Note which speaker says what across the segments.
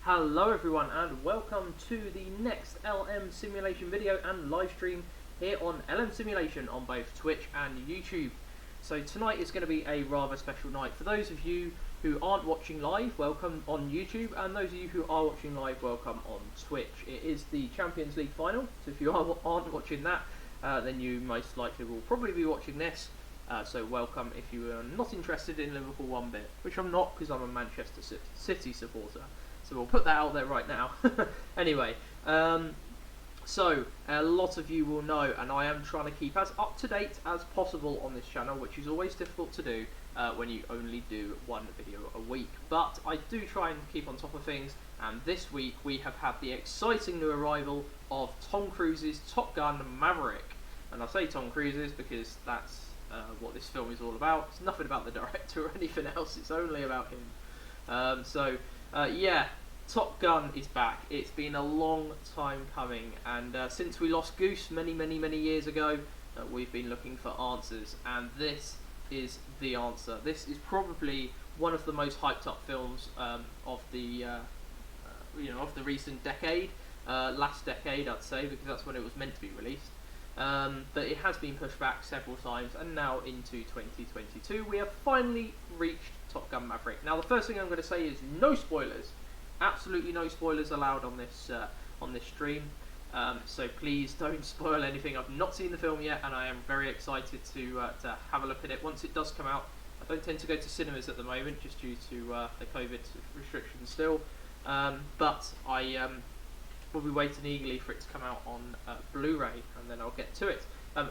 Speaker 1: Hello everyone and welcome to the next LM Simulation video and live stream here on LM Simulation on both Twitch and YouTube. So tonight is going to be a rather special night. For those of you who aren't watching live, welcome on YouTube, and those of you who are watching live, welcome on Twitch. It is the Champions League final, so if you aren't watching that, then you most likely will probably be watching this. So welcome if you are not interested in Liverpool one bit, which I'm not because I'm a Manchester City supporter. So we'll put that out there right now. Anyway, so a lot of you will know, and I am trying to keep as up to date as possible on this channel, which is always difficult to do when you only do one video a week. But I do try and keep on top of things, and this week we have had the exciting new arrival of Tom Cruise's Top Gun Maverick. And I say Tom Cruise's because that's what this film is all about. It's nothing about the director or anything else, it's only about him. Yeah, Top Gun is back. It's been a long time coming, and since we lost Goose many years ago, we've been looking for answers, and this is the answer. This is probably one of the most hyped up films of the of the recent decade, last decade I'd say, because that's when it was meant to be released. But it has been pushed back several times, and now into 2022 we have finally reached Top Gun Maverick. Now the first thing I'm going to say is no spoilers, absolutely no spoilers allowed on this stream. So please don't spoil anything. I've not seen the film yet, and I am very excited to have a look at it once it does come out. I don't tend to go to cinemas at the moment just due to the COVID restrictions still, but I will be waiting eagerly for it to come out on Blu-ray, and then I'll get to it.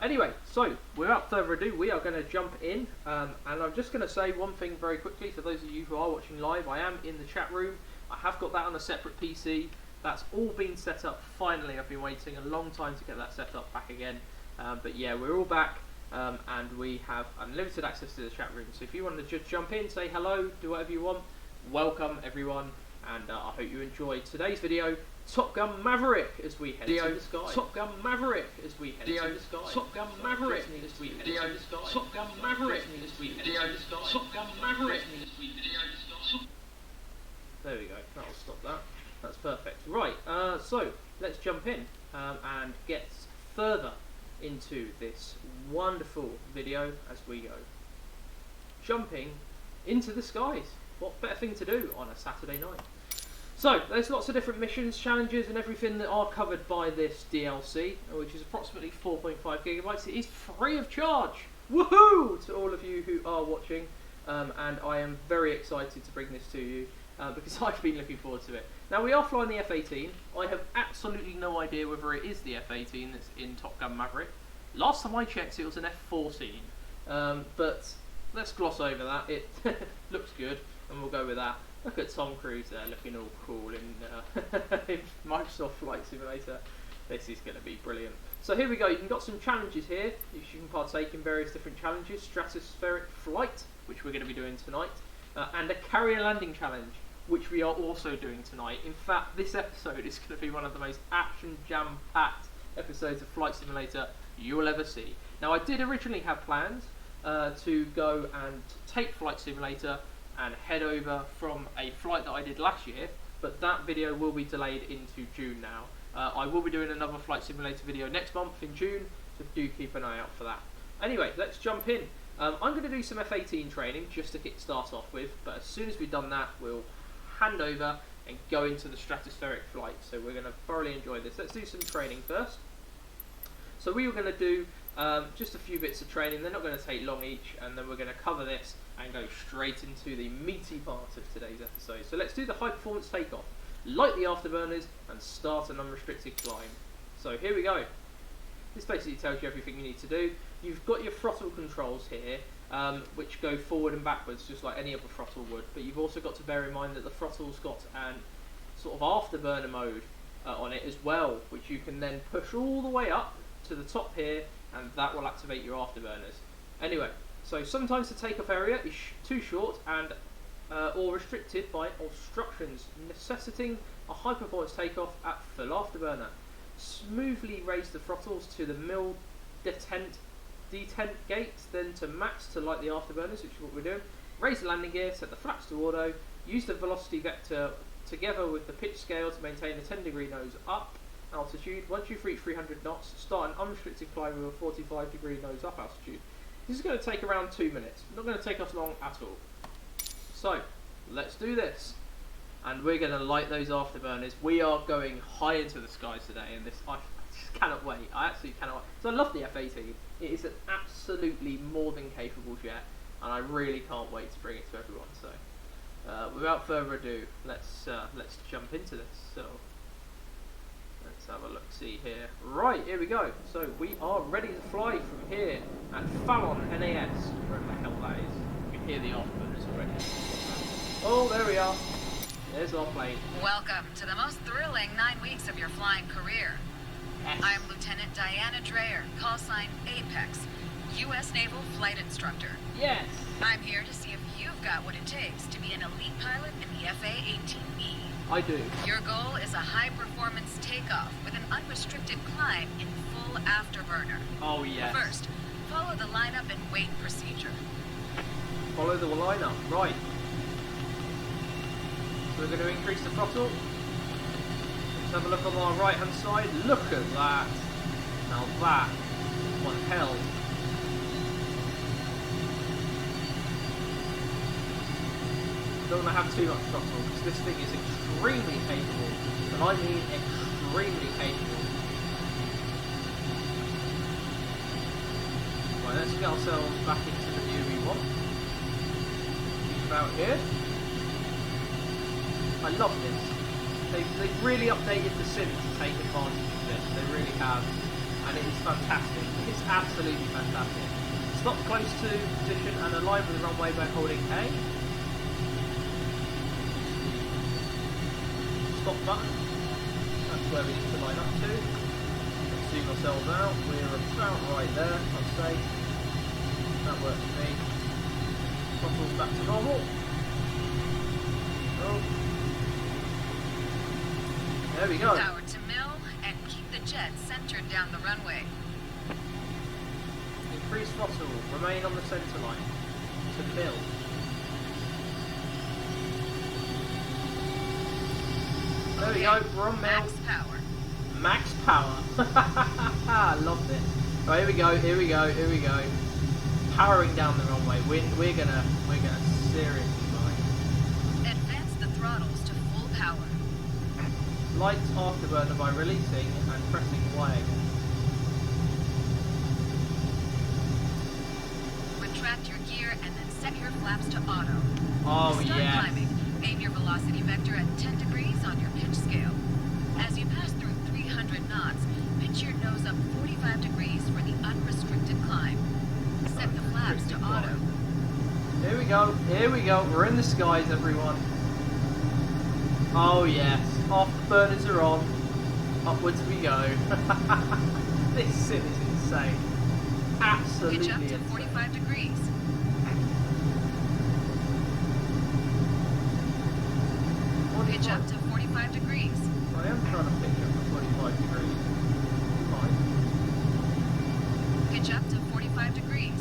Speaker 1: Anyway, so without further ado, we are going to jump in, and I'm just going to say one thing very quickly for those of you who are watching live. I am in the chat room. I have got that on a separate PC. That's all been set up finally. I've been waiting a long time to get that set up back again, but yeah, we're all back, and we have unlimited access to the chat room. So if you want to just jump in, say hello, do whatever you want, welcome everyone, and I hope you enjoyed today's video. Top Gun Maverick as we head to the sky. Top Gun Maverick as we head to the sky. Top Gun Maverick as we head to the sky. Top Gun Maverick as we head to the sky. Top Gun Maverick as we head to the sky. There we go. That'll stop that. That's perfect. Right. So let's jump in and get further into this wonderful video as we go. Jumping into the skies. What better thing to do on a Saturday night? So, there's lots of different missions, challenges and everything that are covered by this DLC, which is approximately 4.5 gigabytes. It is free of charge! Woohoo! To all of you who are watching, and I am very excited to bring this to you, because I've been looking forward to it. Now, we are flying the F18. I have absolutely no idea whether it is the F18 that's in Top Gun Maverick. Last time I checked, it was an F14, but let's gloss over that. It looks good, and we'll go with that. Look at Tom Cruise there, looking all cool in Microsoft Flight Simulator. This is going to be brilliant. So here we go. You've got some challenges here. You can partake in various different challenges. Stratospheric flight, which we're going to be doing tonight, and a carrier landing challenge, which we are also doing tonight. In fact, this episode is going to be one of the most action jam-packed episodes of Flight Simulator you will ever see. Now, I did originally have plans to go and take Flight Simulator and head over from a flight that I did last year, but that video will be delayed into June now. I will be doing another Flight Simulator video next month in June, so do keep an eye out for that. Anyway, let's jump in. I'm going to do some F18 training just to kick start off with, but as soon as we've done that, we'll hand over and go into the stratospheric flight. So we're going to thoroughly enjoy this. Let's do some training first. So we were going to do just a few bits of training. They're not going to take long each, and then we're going to cover this and go straight into the meaty part of today's episode. So let's do the high performance takeoff, light the afterburners, and start an unrestricted climb. So here we go. This basically tells you everything you need to do. You've got your throttle controls here, which go forward and backwards just like any other throttle would, but you've also got to bear in mind that the throttle's got an sort of afterburner mode on it as well, which you can then push all the way up to the top here, and that will activate your afterburners. Anyway, so sometimes the takeoff area is too short and or restricted by obstructions, necessitating a high performance takeoff at full afterburner. Smoothly raise the throttles to the mil detent gates, then to max to light the afterburners, which is what we're doing. Raise the landing gear, set the flaps to auto, use the velocity vector together with the pitch scale to maintain a 10-degree nose up altitude. Once you've reached 300 knots, start an unrestricted climb with a 45-degree nose up altitude. This is going to take around 2 minutes. Not going to take us long at all. So, let's do this. And we're going to light those afterburners. We are going high into the skies today, and I just cannot wait. I absolutely cannot wait. So I love the F18. It is an absolutely more than capable jet, and I really can't wait to bring it to everyone. So, without further ado, let's jump into this. So, let's have a look. See here. Right, here we go. So we are ready to fly from here at Fallon NAS, wherever the hell that is. You can hear the afterburners already. Oh, there we are. There's our plane.
Speaker 2: Welcome to the most thrilling 9 weeks of your flying career.
Speaker 1: Yes.
Speaker 2: I'm Lieutenant Diana Dreyer, call sign Apex, U.S. Naval Flight Instructor.
Speaker 1: Yes.
Speaker 2: I'm here to see if you've got what it takes to be an elite pilot in the F-18E.
Speaker 1: I do.
Speaker 2: Your goal is a high-performance takeoff with an unrestricted climb in full afterburner.
Speaker 1: Oh, yes.
Speaker 2: First, follow the lineup and wait procedure.
Speaker 1: Follow the lineup. Right. So we're going to increase the throttle. Let's have a look on our right-hand side. Look at that. Now that is one hell. Don't want to have too much throttle because this thing is extremely capable, and I mean extremely capable. Right, let's get ourselves back into the view we want. About here. I love this. They've really updated the sim to take advantage of this. They really have, and it is fantastic. It's absolutely fantastic. Stop close to position and align with the runway by holding A. Stop button. That's where we need to line up to. Let's zoom ourselves out. We're about right there, I'd say. That works for me. Throttle's back to normal. Oh. There we go.
Speaker 2: Power to mill and keep the jet centered down the runway.
Speaker 1: Increase throttle. Remain on the center line. To mill. There we go, we're on mill.
Speaker 2: Max power.
Speaker 1: Max power. I love this. Right, here we go, here we go, here we go. Powering down the runway. We're gonna seriously fly.
Speaker 2: Advance the throttles to full power.
Speaker 1: Light afterburner by releasing and pressing Y again.
Speaker 2: Retract your gear and then set your flaps to auto.
Speaker 1: Oh,
Speaker 2: Start
Speaker 1: yes.
Speaker 2: climbing. Aim your velocity vector at 10 degrees on your pitch scale. As you pass through 300 knots, pitch your nose up 45 degrees for the unrestricted climb. Set the flaps to auto.
Speaker 1: Here we go, here we go. We're in the skies, everyone. Oh yes, afterburners are on. Upwards we go. This sim is insane. Absolutely
Speaker 2: Pitch up to
Speaker 1: insane.
Speaker 2: 45 degrees. Pitch up to 45 degrees.
Speaker 1: I am trying to pitch up to 45 degrees. Fine.
Speaker 2: Pitch up to 45 degrees.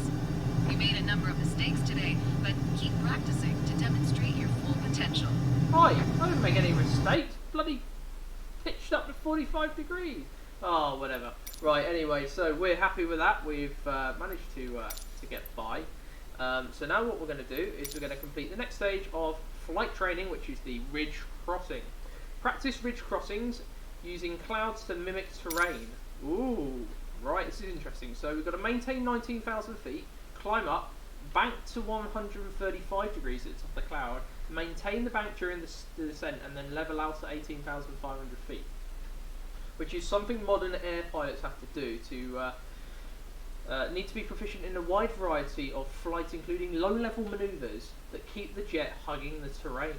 Speaker 2: You made a number of mistakes today, but keep practicing to demonstrate your full potential.
Speaker 1: Hi, I didn't make any mistakes. Bloody pitched up to 45 degrees. Oh, whatever. Right, anyway, so we're happy with that. We've managed to get by. So now what we're going to do is we're going to complete the next stage of flight training, which is the ridge crossing. Practice ridge crossings using clouds to mimic terrain. Ooh, right, this is interesting. So we've got to maintain 19,000 feet, climb up, bank to 135 degrees at the top of the cloud, maintain the bank during the descent, and then level out to 18,500 feet. Which is something modern air pilots have to do to need to be proficient in a wide variety of flights, including low-level manoeuvres that keep the jet hugging the terrain.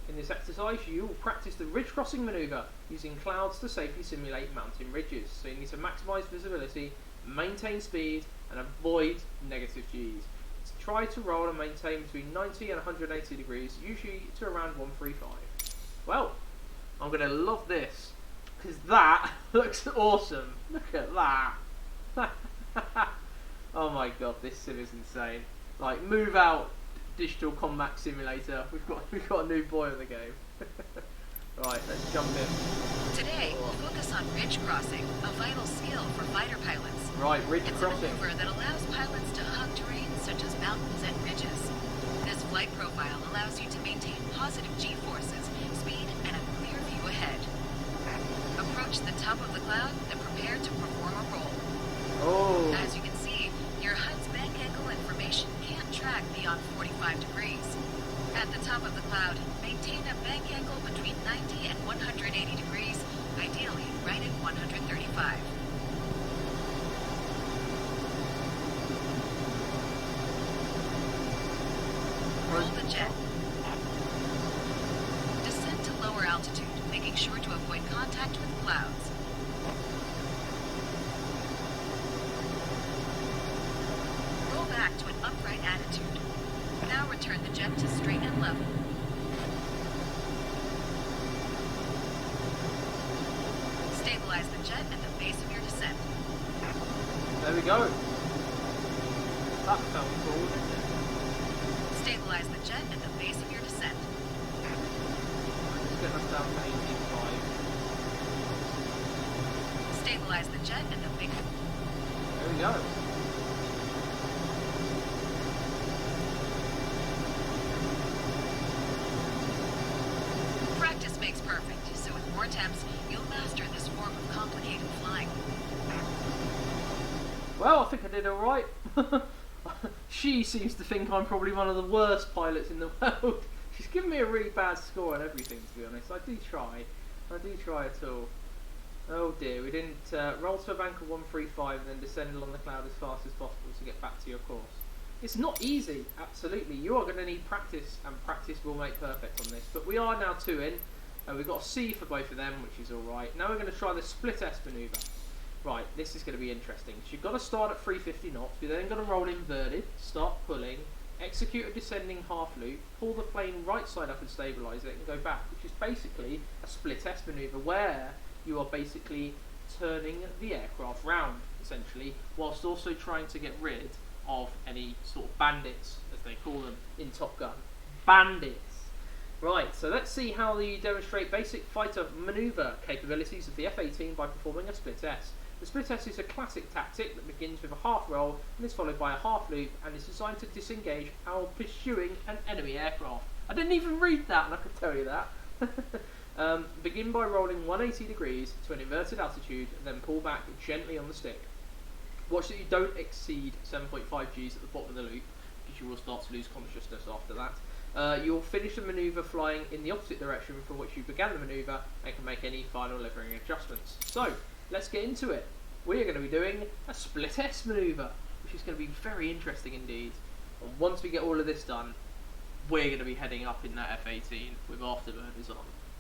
Speaker 1: In this exercise, you will practice the ridge crossing manoeuvre using clouds to safely simulate mountain ridges. So you need to maximise visibility, maintain speed, and avoid negative G's. Try to roll and maintain between 90 and 180 degrees, usually to around 135. Well, I'm going to love this, because that looks awesome. Look at that. Oh my god, this sim is insane. Like, move out digital combat simulator. We've got a new boy in the game. Right, let's jump in.
Speaker 2: Today, we'll focus on ridge crossing, a vital skill for fighter pilots.
Speaker 1: Right, ridge
Speaker 2: It's
Speaker 1: crossing.
Speaker 2: a maneuver that allows pilots to hug terrain such as mountains and ridges. This flight profile allows you to maintain positive G-forces, speed, and a clear view ahead. Approach the top of the cloud and prepare to perform a roll.
Speaker 1: Oh.
Speaker 2: As you can see, your HUD's bank angle information can't track beyond 45 degrees. At the top of the cloud, maintain a bank angle between 90 and 180 degrees, ideally right at 135. Roll the jet. Descend to lower altitude, making sure to avoid contact with clouds. Roll back to an upright attitude. Now return the jet to straight and level. Stabilize the jet at the base of your descent.
Speaker 1: There we go. That felt cool, didn't it?
Speaker 2: Stabilize the jet at the base of your descent.
Speaker 1: Let's get us down to 18.5.
Speaker 2: Stabilize the jet at the base.
Speaker 1: There we go.
Speaker 2: Practice makes perfect, so with more attempts, you'll master this form of complicated flying.
Speaker 1: Well, I think I did alright. She seems to think I'm probably one of the worst pilots in the world. She's given me a really bad score on everything, to be honest. I do try at all. Oh dear, we didn't roll to a bank of 135 and then descend along the cloud as fast as possible to get back to your course. It's not easy, absolutely. You are going to need practice, and practice will make perfect on this. But we are now 2 in. We've got a C for both of them, which is alright. Now we're going to try the split S manoeuvre. Right, this is going to be interesting. So you've got to start at 350 knots. You're then going to roll inverted, start pulling, execute a descending half loop, pull the plane right side up and stabilise it, and go back, which is basically a split S manoeuvre where you are basically turning the aircraft round, essentially, whilst also trying to get rid of any sort of bandits, as they call them in Top Gun. Bandits! Right, so let's see how you demonstrate basic fighter manoeuvre capabilities of the F-18 by performing a split S. The split S is a classic tactic that begins with a half roll and is followed by a half loop and is designed to disengage while pursuing an enemy aircraft. I didn't even read that, and I could tell you that. Begin by rolling 180 degrees to an inverted altitude and then pull back gently on the stick. Watch that you don't exceed 7.5 Gs at the bottom of the loop, because you will start to lose consciousness after that. You'll finish the manoeuvre flying in the opposite direction from which you began the manoeuvre and can make any final levering adjustments. So, let's get into it. We are going to be doing a split S manoeuvre, which is going to be very interesting indeed. And once we get all of this done, we're going to be heading up in that F-18 with afterburners on.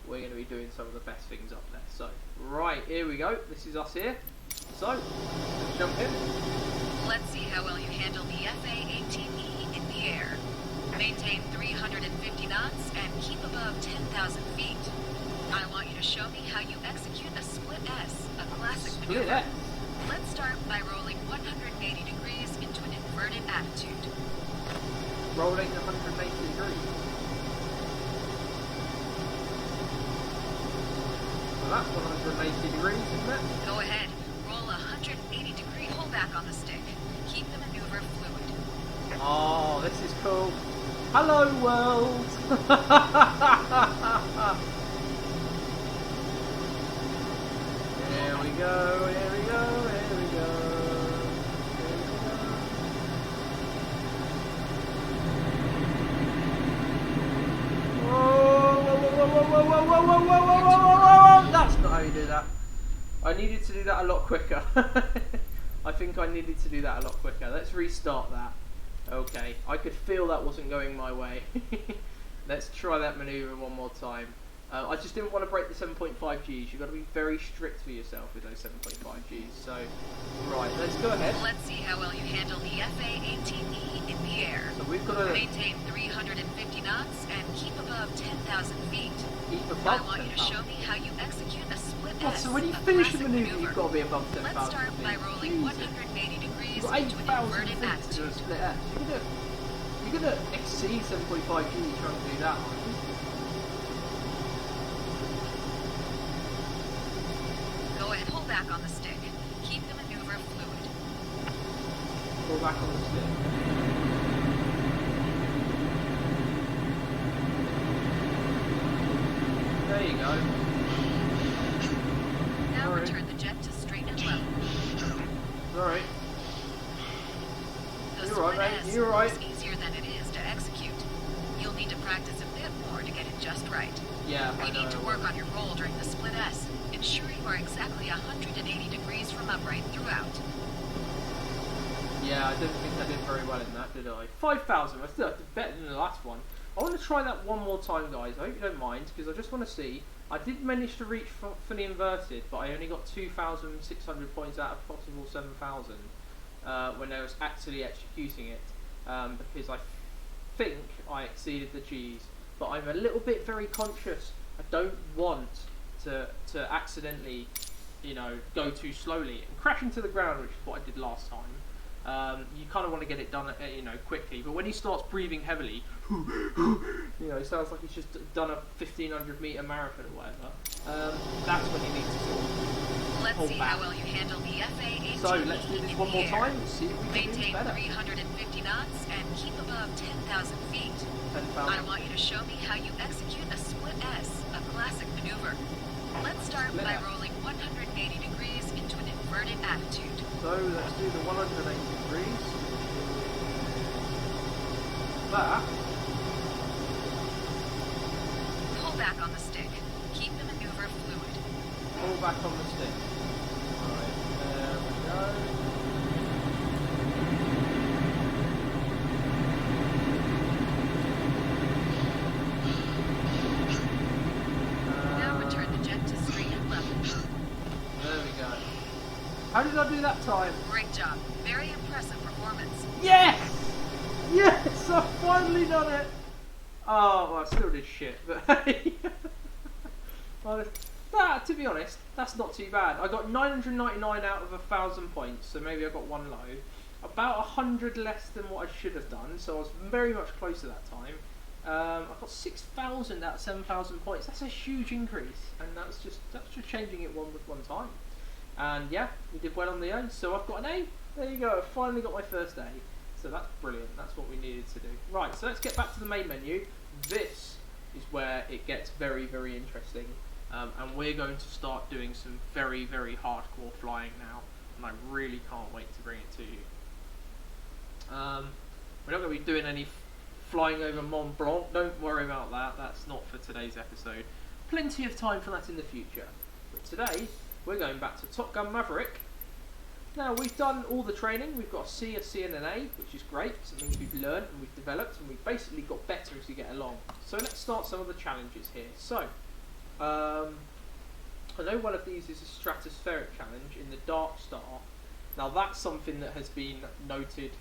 Speaker 1: We're going to be doing some of the best things up there. So, right, here we go. This is us here. So, let's jump in.
Speaker 2: Let's see how well you handle the F-18E in the air. Maintain 350 knots and keep above 10,000 feet. I want you to show me how you execute a split S, a classic
Speaker 1: Split
Speaker 2: maneuver.
Speaker 1: S.
Speaker 2: Let's start by rolling 180 degrees into an inverted attitude.
Speaker 1: Rolling 180 degrees. So that's 180 degrees, isn't it?
Speaker 2: Go ahead, roll 180 degree pullback on the stick. Keep the maneuver fluid.
Speaker 1: Oh, this is cool. Hello, world! Here we go, here we go, here we go. Here we go. Whoa, whoa, whoa, whoa, whoa, whoa, whoa, whoa, whoa, whoa, whoa, whoa. That's not how you do that. I needed to do that a lot quicker. I think I needed to do that a lot quicker. Let's restart that. Okay, I could feel that wasn't going my way. Let's try that manoeuvre one more time. I just didn't want to break the 7.5 Gs. You've got to be very strict with yourself with those 7.5 Gs. So, right, let's go ahead.
Speaker 2: Let's see how well you handle the FA-18E in the air.
Speaker 1: So we've got to
Speaker 2: maintain 350 knots and keep above 10,000 feet.
Speaker 1: keep above
Speaker 2: I want you to
Speaker 1: 10,000.
Speaker 2: show me how you execute a split
Speaker 1: What,
Speaker 2: S.
Speaker 1: so when you
Speaker 2: a
Speaker 1: finish the
Speaker 2: classic
Speaker 1: manoeuvre, you've got to be above 10,000
Speaker 2: Let's start by
Speaker 1: feet.
Speaker 2: rolling
Speaker 1: Jesus.
Speaker 2: 180 degrees
Speaker 1: You've got
Speaker 2: into an
Speaker 1: 8,000
Speaker 2: inverted
Speaker 1: feet to do a
Speaker 2: attitude.
Speaker 1: split S. You can do it. You can gonna exceed 7.5 G trying to do that, aren't you?
Speaker 2: Go ahead, pull back on the stick. Keep the maneuver fluid.
Speaker 1: Pull back on the stick. There you go.
Speaker 2: Now
Speaker 1: Sorry.
Speaker 2: return the jet to straight and level.
Speaker 1: Sorry.
Speaker 2: The
Speaker 1: You're right,
Speaker 2: split
Speaker 1: mate.
Speaker 2: S
Speaker 1: You're right.
Speaker 2: is easier than it is to execute. You'll need to practice a bit more to get it just right.
Speaker 1: Yeah, I
Speaker 2: You
Speaker 1: know.
Speaker 2: need to work on your roll during the split S. Ensure you are exactly 180 degrees from upright throughout.
Speaker 1: Yeah, I don't think I did very well in that, did I? 5,000. I still did better than the last one. I want to try that one more time, guys. I hope you don't mind, because I just want to see. I did manage to reach for the inverted, but I only got 2,600 points out of possible 7,000 when I was actually executing it, because I think I exceeded the G's. But I'm a little bit very conscious. I don't want to accidentally, you know, go too slowly and crash into the ground, which is what I did last time. You kind of want to get it done, you know, quickly. But when he starts breathing heavily, you know, it sounds like he's just done a 1,500 meter marathon or whatever. That's when he needs to sort of
Speaker 2: Let's
Speaker 1: hold
Speaker 2: see
Speaker 1: back.
Speaker 2: how well you handle the F18.
Speaker 1: So let's do this one more time and see if we can do
Speaker 2: Maintain
Speaker 1: better.
Speaker 2: 350 knots and keep above 10,000 feet.
Speaker 1: 10,000.
Speaker 2: I want you to show me how you execute a split S, a classic maneuver. Let's start
Speaker 1: Split
Speaker 2: by
Speaker 1: S.
Speaker 2: rolling 180 degrees into an inverted attitude.
Speaker 1: So let's do the 180 degrees. That.
Speaker 2: Pull back on the stick. Keep the maneuver fluid.
Speaker 1: Pull back on the stick. Alright, there we go.
Speaker 2: Now return the jet to straight and level.
Speaker 1: There we go. How did I do that time?
Speaker 2: Great job. Very impressive performance.
Speaker 1: Yes! Yes! I've finally done it! Oh, well, I still did shit, but hey. Well, to be honest, that's not too bad. I got 999 out of 1,000 points, so maybe I got one low. About 100 less than what I should have done, so I was very much closer that time. I got 6,000 out of 7,000 points. That's a huge increase, and that's just changing it one time. And yeah, we did well on the A, so I've got an A. There you go. I finally got my first A. So that's brilliant. That's what we needed to do. Right, so let's get back to the main menu. This is where it gets very, very interesting. And we're going to start doing some very, very hardcore flying now. And I really can't wait to bring it to you. We're not going to be doing any flying over Mont Blanc. Don't worry about that. That's not for today's episode. Plenty of time for that in the future. But today, we're going back to Top Gun Maverick. Now, we've done all the training. We've got a C, a C and an A, which is great, because it means we've learned and we've developed and we've basically got better as we get along. So let's start some of the challenges here. So, I know one of these is a stratospheric challenge in the Dark Star. Now, that's something that has been noted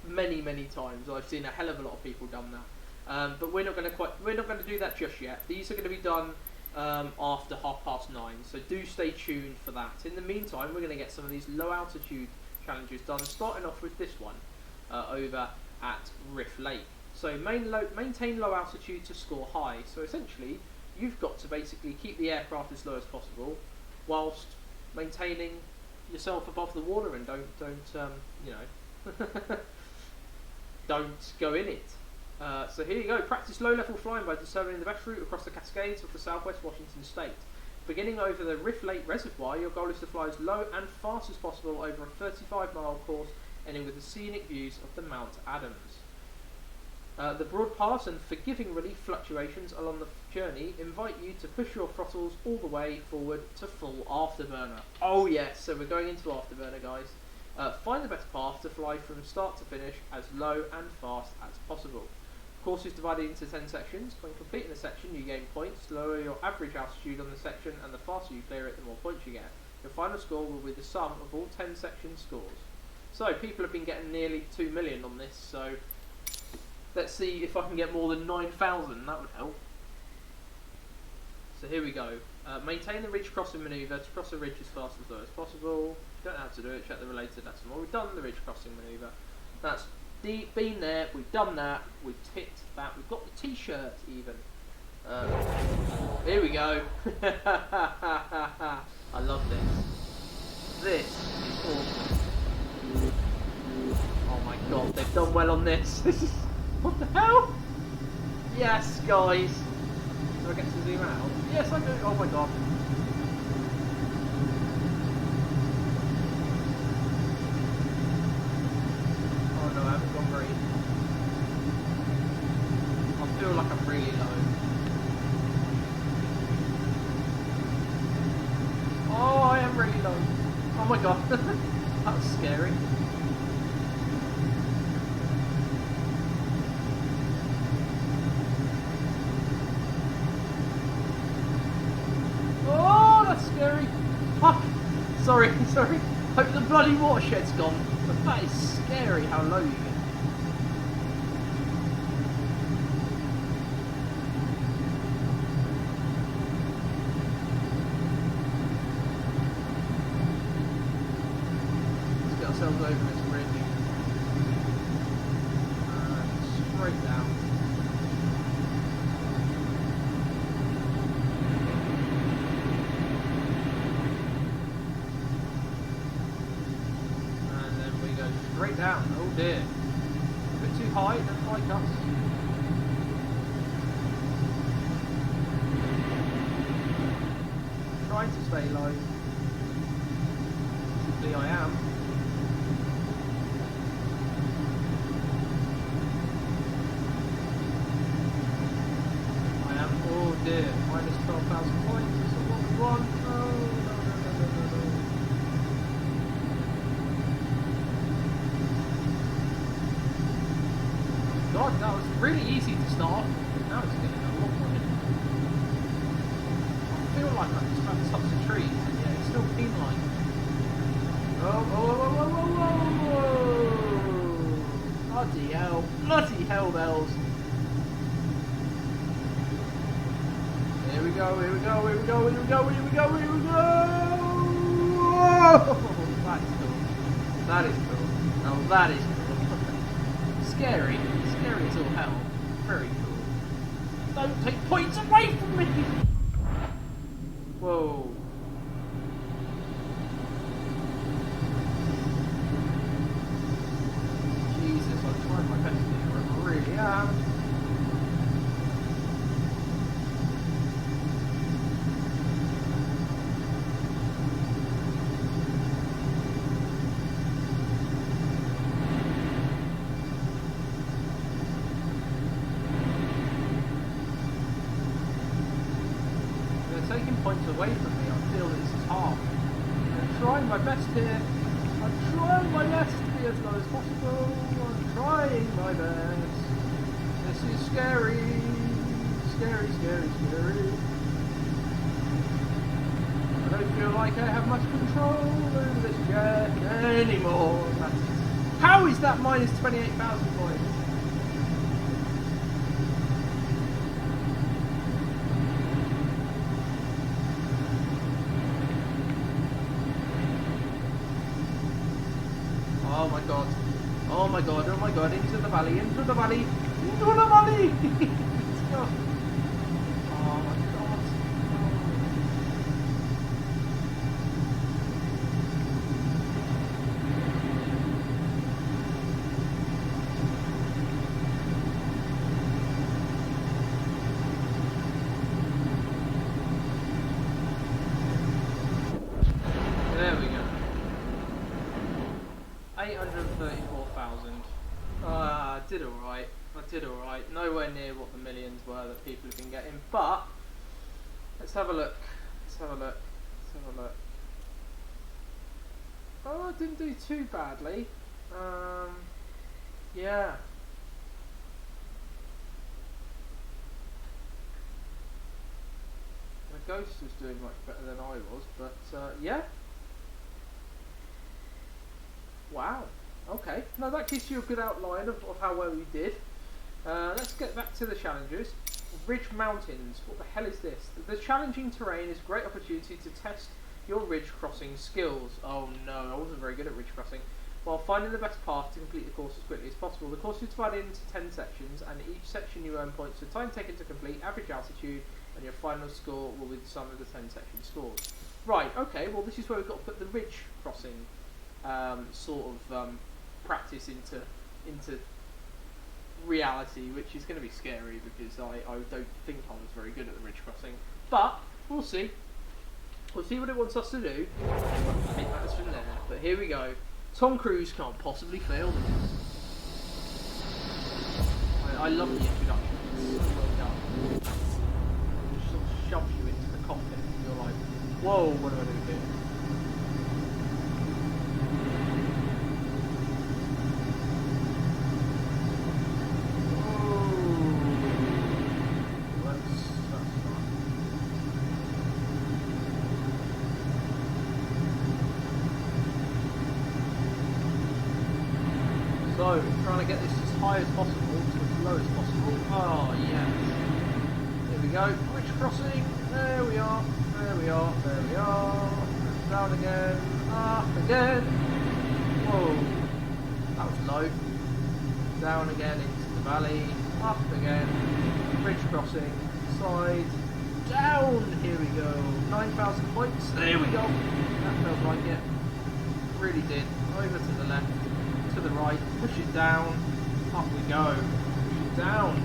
Speaker 1: many, many times. I've seen a hell of a lot of people done that. But we're not going to do that just yet. These are going to be done after 9:30, so do stay tuned for that. In the meantime, we're going to get some of these low altitude challenges done, starting off with this one over at Riff Lake. So maintain low altitude to score high. So essentially, you've got to basically keep the aircraft as low as possible, whilst maintaining yourself above the water, and don't you know, don't go in it. So here you go. Practice low-level flying by determining the best route across the Cascades of the southwest Washington state. Beginning over the Riff Lake Reservoir, your goal is to fly as low and fast as possible over a 35-mile course, ending with the scenic views of the Mount Adams. The broad paths and forgiving relief fluctuations along the journey invite you to push your throttles all the way forward to full afterburner. Oh yes, so we're going into afterburner, guys. Find the best path to fly from start to finish as low and fast as possible. The course is divided into 10 sections. When completing a section, you gain points. Lower your average altitude on the section, and the faster you clear it, the more points you get. Your final score will be the sum of all 10 section scores. So people have been getting nearly 2 million on this, so let's see if I can get more than 9,000, that would help. So here we go. Maintain the ridge crossing manoeuvre to cross a ridge as fast as low as possible. Don't know how to do it, check the related lesson. Well, we've done the ridge crossing manoeuvre. That's been there, we've done that, we've ticked that, we've got the t-shirt even. Here we go. I love this. This is awesome. Oh my god, they've done well on this. This is... What the hell? Yes, guys. Do I get to zoom out? Yes, I do. Oh my god. Oh no, I haven't gone green. I feel like I'm really low. Oh, I am really low. Oh my god. That was scary. Scary. Fuck. Sorry. Hope the bloody watershed's gone. But that is scary how low you get. Let's get ourselves over this bridge. Straight down. Straight down, oh dear. A bit too high, don't like us. Trying to stay low. Simply I am. Oh dear, minus 12,000 points, this is what we want. Oh no. God, that was really easy to start. Now it's getting a lot more difficult. I feel like I'm just about to touch the trees, and yeah, it's still penalising. Oh. Bloody hell. Bloody hell bells. Here we go. Oh, that is cool. Now that is cool. Scary as all hell. Very cool. Don't take points away from me! Whoa. Jesus, I'm trying my best here. I really am. Taking points away from me, I feel that this is hard. I'm trying my best here. I'm trying my best to be as low as possible. I'm trying my best. This is scary. Scary. I don't feel like I have much control over this jet anymore. How is that minus 28,000 points? Oh my god, into the valley. Let's go. Oh my god. There we go. 834,000. I did alright. Nowhere near what the millions were that people have been getting, but let's have a look. Oh, I didn't do too badly. Yeah. The Ghost was doing much better than I was, but yeah. Wow. Okay. Now that gives you a good outline of how well you did. Let's get back to the challenges. Ridge Mountains. What the hell is this? The challenging terrain is a great opportunity to test your ridge crossing skills. Oh no, I wasn't very good at ridge crossing. while finding the best path to complete the course as quickly as possible. The course is divided into 10 sections, and each section you earn points for time taken to complete, average altitude, and your final score will be the sum of the 10 section scores. Right, okay, well this is where we've got to put the ridge crossing practice into reality, which is going to be scary because I don't think I was very good at the ridge crossing. But we'll see. We'll see what it wants us to do. I think that's from there. But here we go. Tom Cruise can't possibly fail this. I love the introduction. It's so well done. It just sort of shoves you into the cockpit and you're like, whoa, what do I do here? So, trying to get this as high as possible to as low as possible. Oh, yes. Here we go. Ridge crossing. There we are. There we are. There we are. Down again. Up again. Whoa. That was low. Down again into the valley. Up again. Ridge crossing. Side. Down. Here we go. 9,000 points. There we go. That felt like it. Really did. Over to the left. To the right, push it down, up we go, push it down,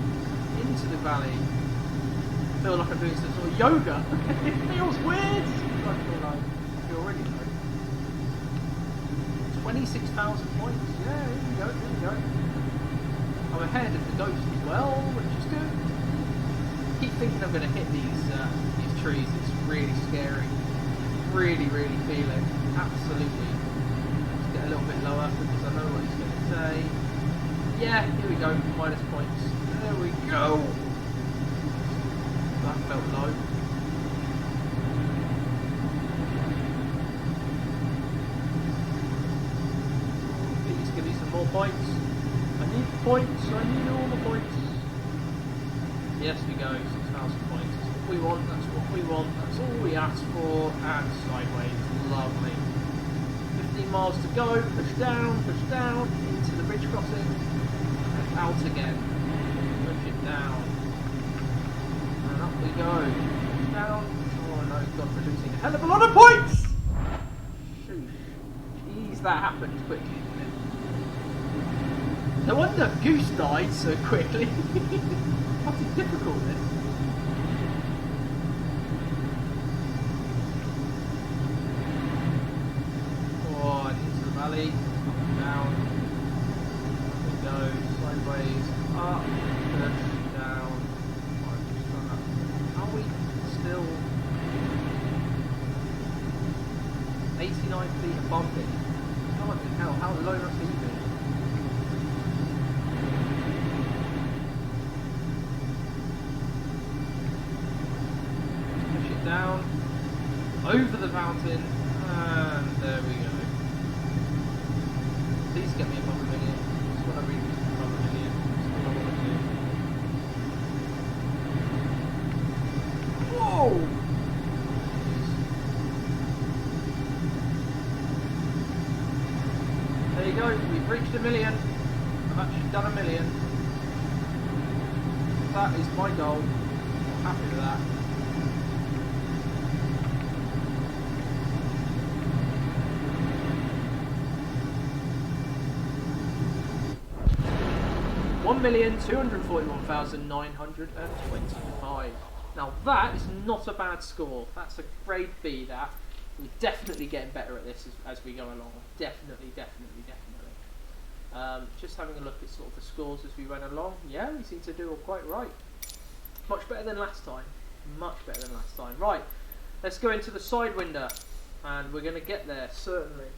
Speaker 1: into the valley. I feel like I'm doing some sort of yoga. It feels weird. I feel really low. 26,000 points. Yeah, here we go, here we go. I'm ahead of the ghost as well, which is good. I keep thinking I'm going to hit these trees. It's really scary. Really, really feel it. Absolutely. Get a little bit lower because I know what he's going to say. Yeah, here we go, minus points. There we go. That felt low. Please give me some more points. I need points. I need all the points. Yes, we go. 6,000 points. That's what we want. That's what we want. That's all we asked for. And sideways. Lovely. 15 miles to go, push down, into the bridge crossing, and out again, push it down, and up we go, push down, oh no, God, we're losing a hell of a lot of points! Sheesh, jeez, that happened quickly, didn't it? No wonder Goose died so quickly. Bloody difficult this. Valley, up and down, up we go, sideways, up, push, down, are we still 89 feet above it? Bloody hell, how low must he be? Push it down, over the mountain, and there we go. Please get me above a million. Just want to reach above a million. That's all I want to do. Whoa! There you go. We've reached a million. I've actually done a million. That is my goal. I'm happy with that. $1,241,925. Now that is not a bad score. That's a grade B. That we're definitely getting better at this as we go along. Definitely. Just having a look at sort of the scores as we went along. Yeah, we seem to do all quite right. Much better than last time. Right, let's go into the Sidewinder, and we're going to get there certainly.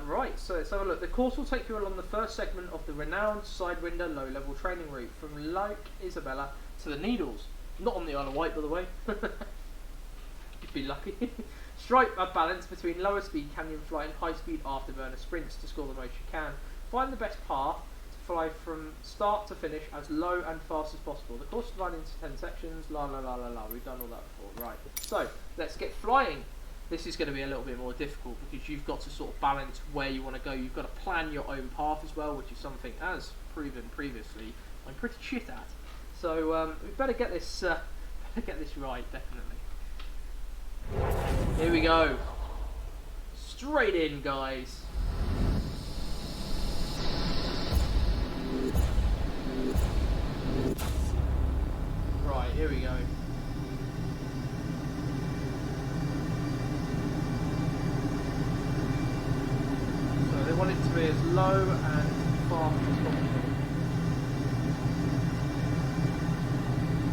Speaker 1: Right, so let's have a look. The course will take you along the first segment of the renowned Sidewinder low-level training route from Lake Isabella to the Needles. Not on the Isle of Wight, by the way. You'd be lucky. Strike a balance between lower speed canyon flight and high speed afterburner sprints to score the most you can. Find the best path to fly from start to finish as low and fast as possible. The course is divided into 10 sections. La la la la la. We've done all that before. Right. So let's get flying. This is going to be a little bit more difficult because you've got to sort of balance where you want to go. You've got to plan your own path as well, which is something, as proven previously, I'm pretty shit at. So we better get this right, definitely. Here we go. Straight in, guys. Right, here we go. So they want it to be as low and fast as possible.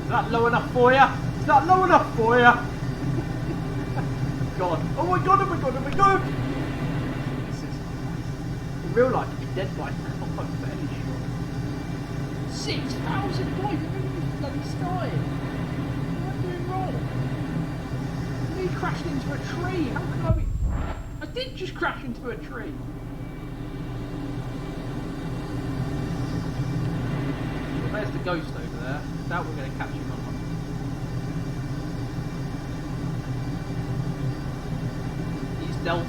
Speaker 1: Is that low enough for you? Is that low enough for you? God. Oh my god, oh my god, oh my god! Jesus. In real life, you'd be dead by now, I'm fairly sure. 6,000 points in the bloody sky! What am I doing wrong? He crashed into a tree! How could I be... I did just crash into a tree! Well, there's the ghost over there. Doubt we're going to catch him up. Delta.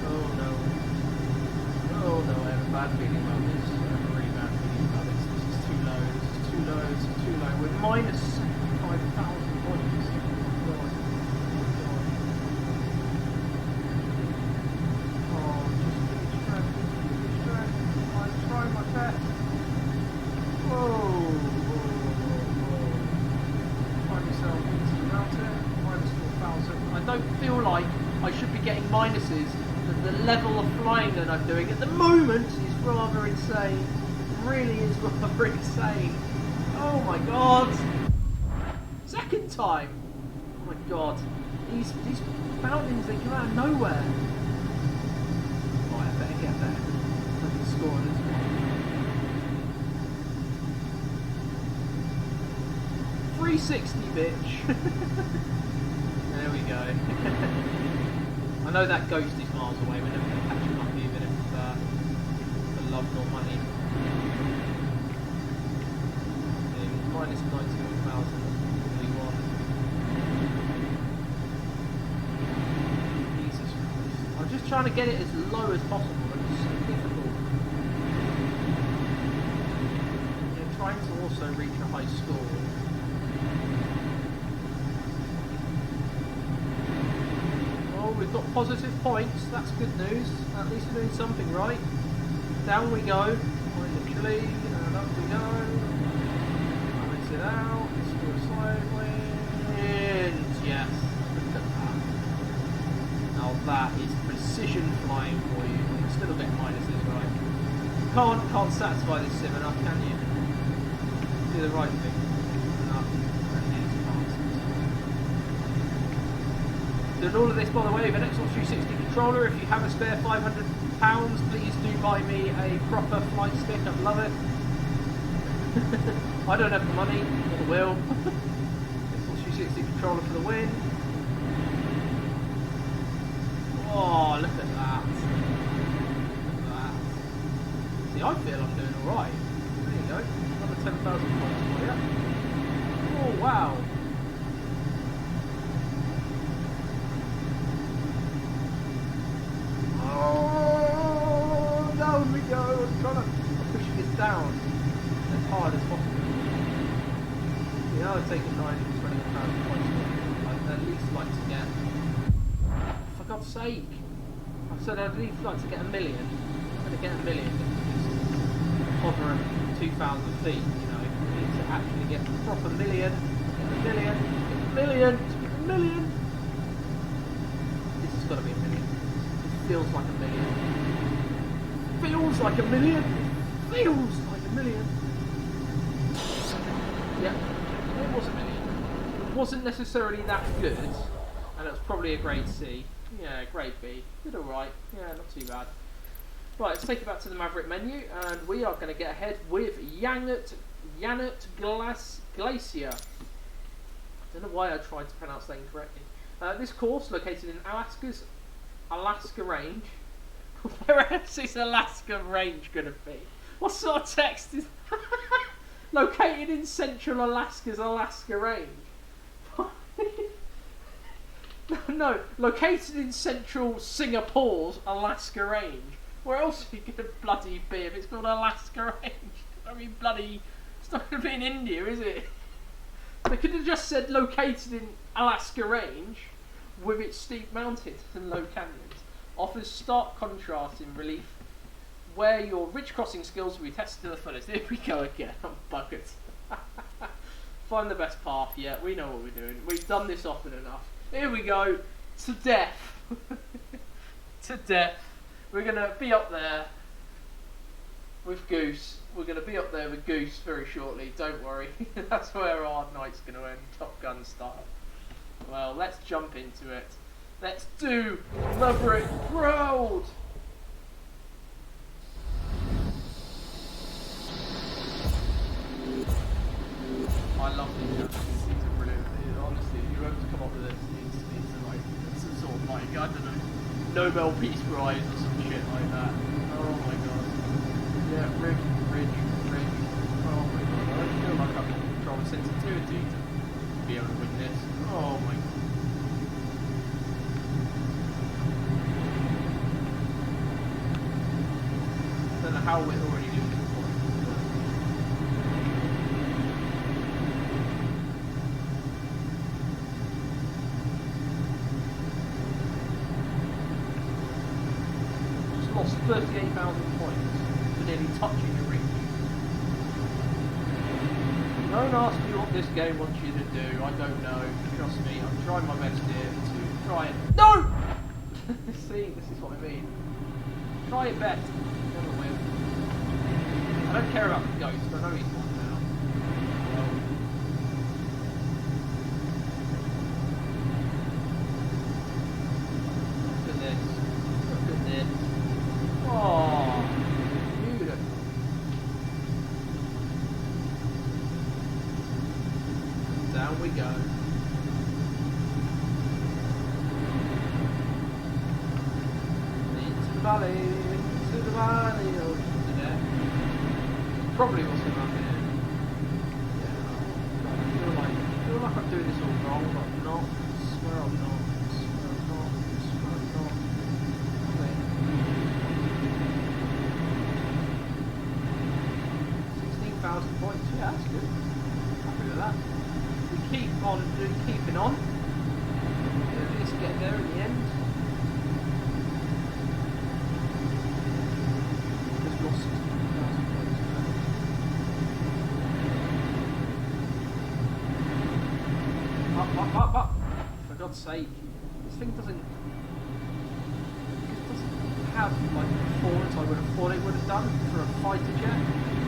Speaker 1: Oh no. Oh no, I have a bad feeling about this. I have a really bad feeling about this. This is too low. This is too low. This is too low. We're minus 75,000 points. Oh god. Oh, just give me strength. Give me strength. I'm trying my best. Whoa. Find yourself into the mountain. Minus 4,000. I don't feel like I should be getting minuses, but the level of flying that I'm doing at the moment is rather insane. It really is rather insane. Oh my god! Second time! Oh my god. These mountains, they come out of nowhere. Right, I better get there. I can score on this one. 360, bitch! There we go. I know that ghost is miles away. We're never going to catch him up even if for love nor money. Minus 91,000. Jesus Christ. I'm just trying to get it as low as possible, and it's so difficult. You're trying to also reach a high score. We've got positive points, that's good news. At least we're doing something right. Down we go, quite literally, and up we go. Balance it out, let's do a sideways. Yes, look at that. Now that is precision flying for you. We're still getting minuses, right? Can't satisfy this sim enough, can you? Do the right thing. Doing all of this, by the way, with an Xbox 360 controller. If you have a spare £500, please do buy me a proper flight stick. I'd love it. I don't have the money, or the will. Xbox 360 controller for the win. Oh, look at that. Look at that. See, I feel I'm doing alright. There you go. Another 10,000 points for you. Oh, wow. Oh, down we go. I'm pushing this down as hard as possible. You know, I've taken 921,000 points. I'd at least like to get, for God's sake, I said I'd at least like to get 1 million. I'm going to get 1 million if we just hover at 2,000 feet. You know, we need to actually get the proper million. Get 1 million. Get 1 million. Get 1 million. This has got to be 1 million. Feels like 1 million. Feels like 1 million. Feels like 1 million. Yeah, it was 1 million. It wasn't necessarily that good, and it was probably a grade C. Yeah, grade B. Did alright. Yeah, not too bad. Right, let's take it back to the Maverick menu, and we are going to get ahead with Yanut Glacier. I don't know why I tried to pronounce that incorrectly. This course, located in Alaska range. Where else is Alaska range going to be? What sort of text is located in central Alaska's Alaska range? No, located in central Singapore's Alaska range. Where else are you going to bloody be if it's called Alaska range? I mean, bloody, it's not going to be in India, is it? They could have just said located in Alaska range with its steep mountains and low canyons. Offers stark contrast in relief where your ridge crossing skills will be tested to the fullest. Here we go again, I'm buggers. Find the best path, yeah, we know what we're doing. We've done this often enough. Here we go, to death. To death. We're going to be up there with Goose. We're going to be up there with Goose very shortly, don't worry. That's where our night's going to end, Top Gun style. Well, let's jump into it. Let's do Maverick Road! I love these guns. These are brilliant. Honestly, whoever's come up with this needs to like some sort of like, I don't know, Nobel Peace Prize or some shit like that. Oh my god. Yeah, ridge. Oh my god. I don't feel like I can control the sensitivity to be able to win this. Oh my god. I don't know how we're already doing this point. Just lost 38,000 points for nearly touching the reach. Don't ask me what this game wants you to do, I don't know. Trust me, I'm trying my best here to try and... No! See, this is what I mean. Try it best. Never win. I don't care about the ghost, I know he's one now. Look at this. Look at this. Oh, beautiful. Down we go. Into the valley. To the valley, oh, to death. Probably what's going to happen here. Yeah, I feel like I'm doing this all wrong, but I'm not. I swear I'm not. I swear I'm not. I swear I'm not. Okay. 16,000 points. Yeah, that's good. Happy with that. We keep on keeping on. At least get there in the end. Up. For God's sake. This thing doesn't have like the performance I would have thought it would have done for a fighter jet.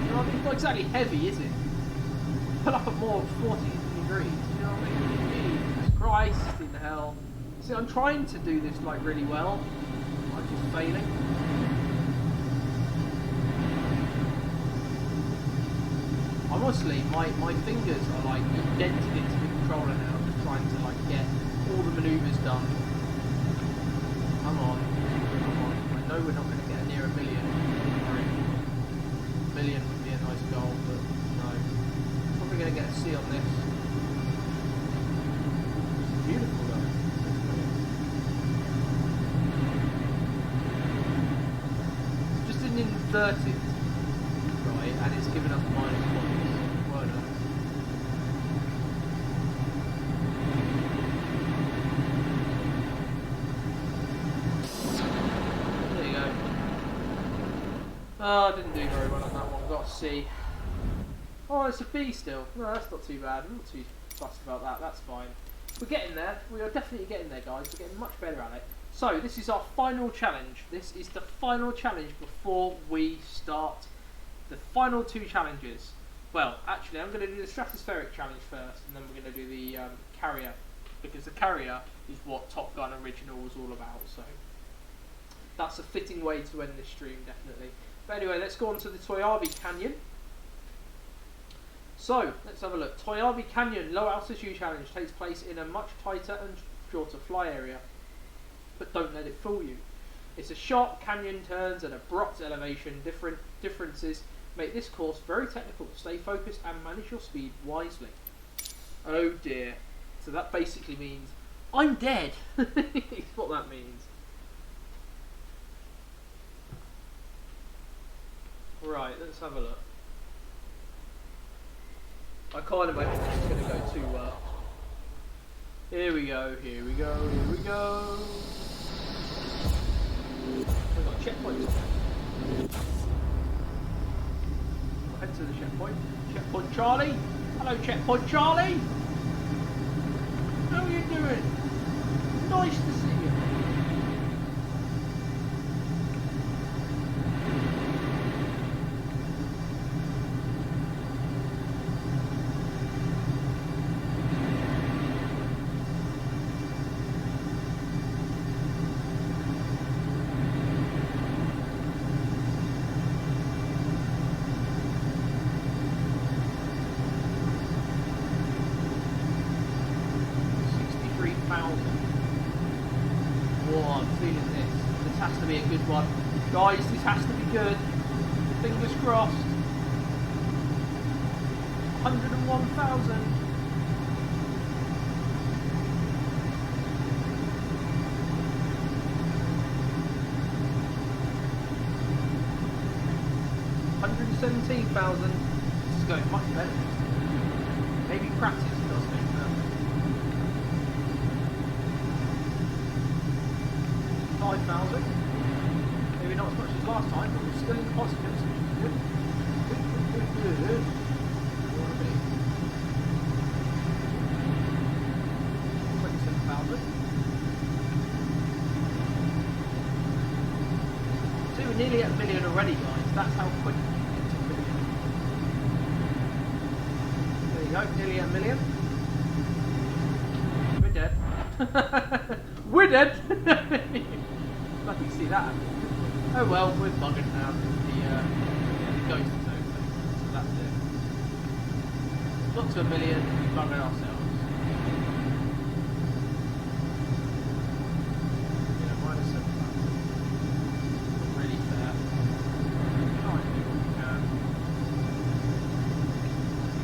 Speaker 1: You know, it's not exactly heavy, is it? Put up at more 40 degrees, you know what I mean? Jesus Christ in hell. See, I'm trying to do this like really well. I'm just failing. Honestly, my fingers are like indented into the controller now, just trying to like get all the manoeuvres done. Come on. I know we're not going to get near a million. A million would be a nice goal, but no. Probably going to get a C on this. Beautiful though. Just didn't invert it, right? And it's given us minus points. Well done. There you go. Oh, I didn't do very well on that one. Got a C. Oh, it's a B still. No, that's not too bad. I'm not too fussed about that. That's fine. We're getting there. We are definitely getting there, guys. We're getting much better at it. So, this is our final challenge. This is the final challenge before we start the final two challenges. Well, actually, I'm going to do the stratospheric challenge first, and then we're going to do the carrier, because the carrier is what Top Gun Original was all about. So, that's a fitting way to end this stream, definitely. But anyway, let's go on to the Toyabi Canyon. So, let's have a look. Toyabi Canyon Low Altitude Challenge takes place in a much tighter and shorter fly area. But don't let it fool you. It's a sharp canyon turns and abrupt elevation. Differences make this course very technical. Stay focused and manage your speed wisely. Oh dear. So that basically means I'm dead. That's what that means. Right, let's have a look. I kind of imagine this is going to go too well. Here we go, here we go, here we go. We've got a checkpoint. We'll head to the checkpoint. Checkpoint Charlie. Hello, Checkpoint Charlie. How are you doing? Nice to see you. Oh, I'm feeling this. This has to be a good one. Guys, this has to be good. Fingers crossed. 101,000. $117,000. This is going much better. Maybe practice does make that. 5,000. Maybe not as much as last time, but we're still in the positives, which is good. Good. What want to be? 27,000. See, we're nearly at a million already, guys. That's how quick we can get to a million. There you go, nearly at a million. We're dead. We're dead! Lucky to see that. Oh well, we're buggered now. The ghost is over. So that's it. Got to a million, we buggered ourselves. Yeah, minus 7,000. Not really fair. Try and do what we can.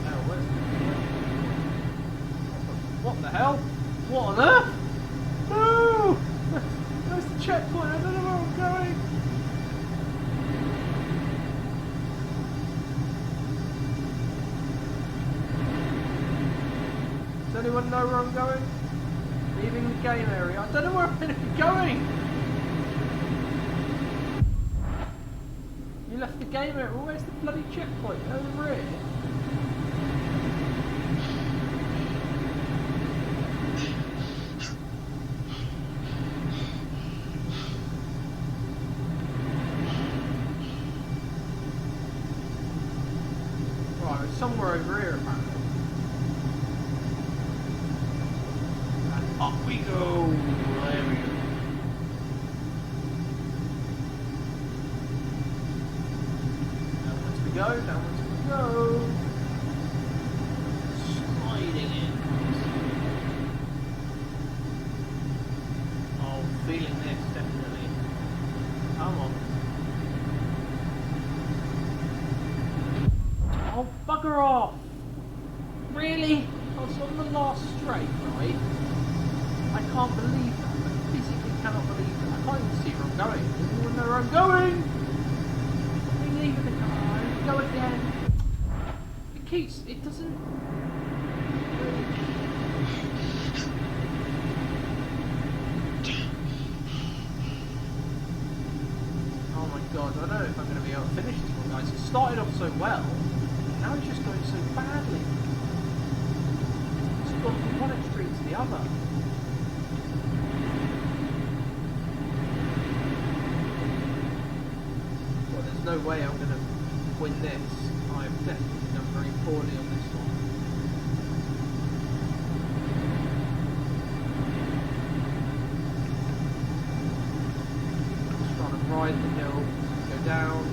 Speaker 1: Oh, where's the... What the hell? What on earth? No! Where's the checkpoint? I don't know where I'm going. Does anyone know where I'm going? Leaving the game area. I don't know where I'm going to be going. You left the game area. Well, where's the bloody checkpoint? Over here. Somewhere over here, apparently. And up we go. There we go. Downwards we go. Downwards we go. Sliding in. Oh, feeling this definitely. Come on. Oh, bugger off! Really? I was on the last straight, right? I can't believe that. I physically cannot believe that. I can't even see where I'm going. Does anyone know where I'm going? I'm leaving the car. Go again. It keeps... It doesn't... Oh my god, I don't know if I'm going to be able to finish this one, guys. It started off so well. Now it's just going so badly. It's gone from one extreme to the other. Well, there's no way I'm going to win this. I've definitely done very poorly on this one. Just trying to ride the hill, go down.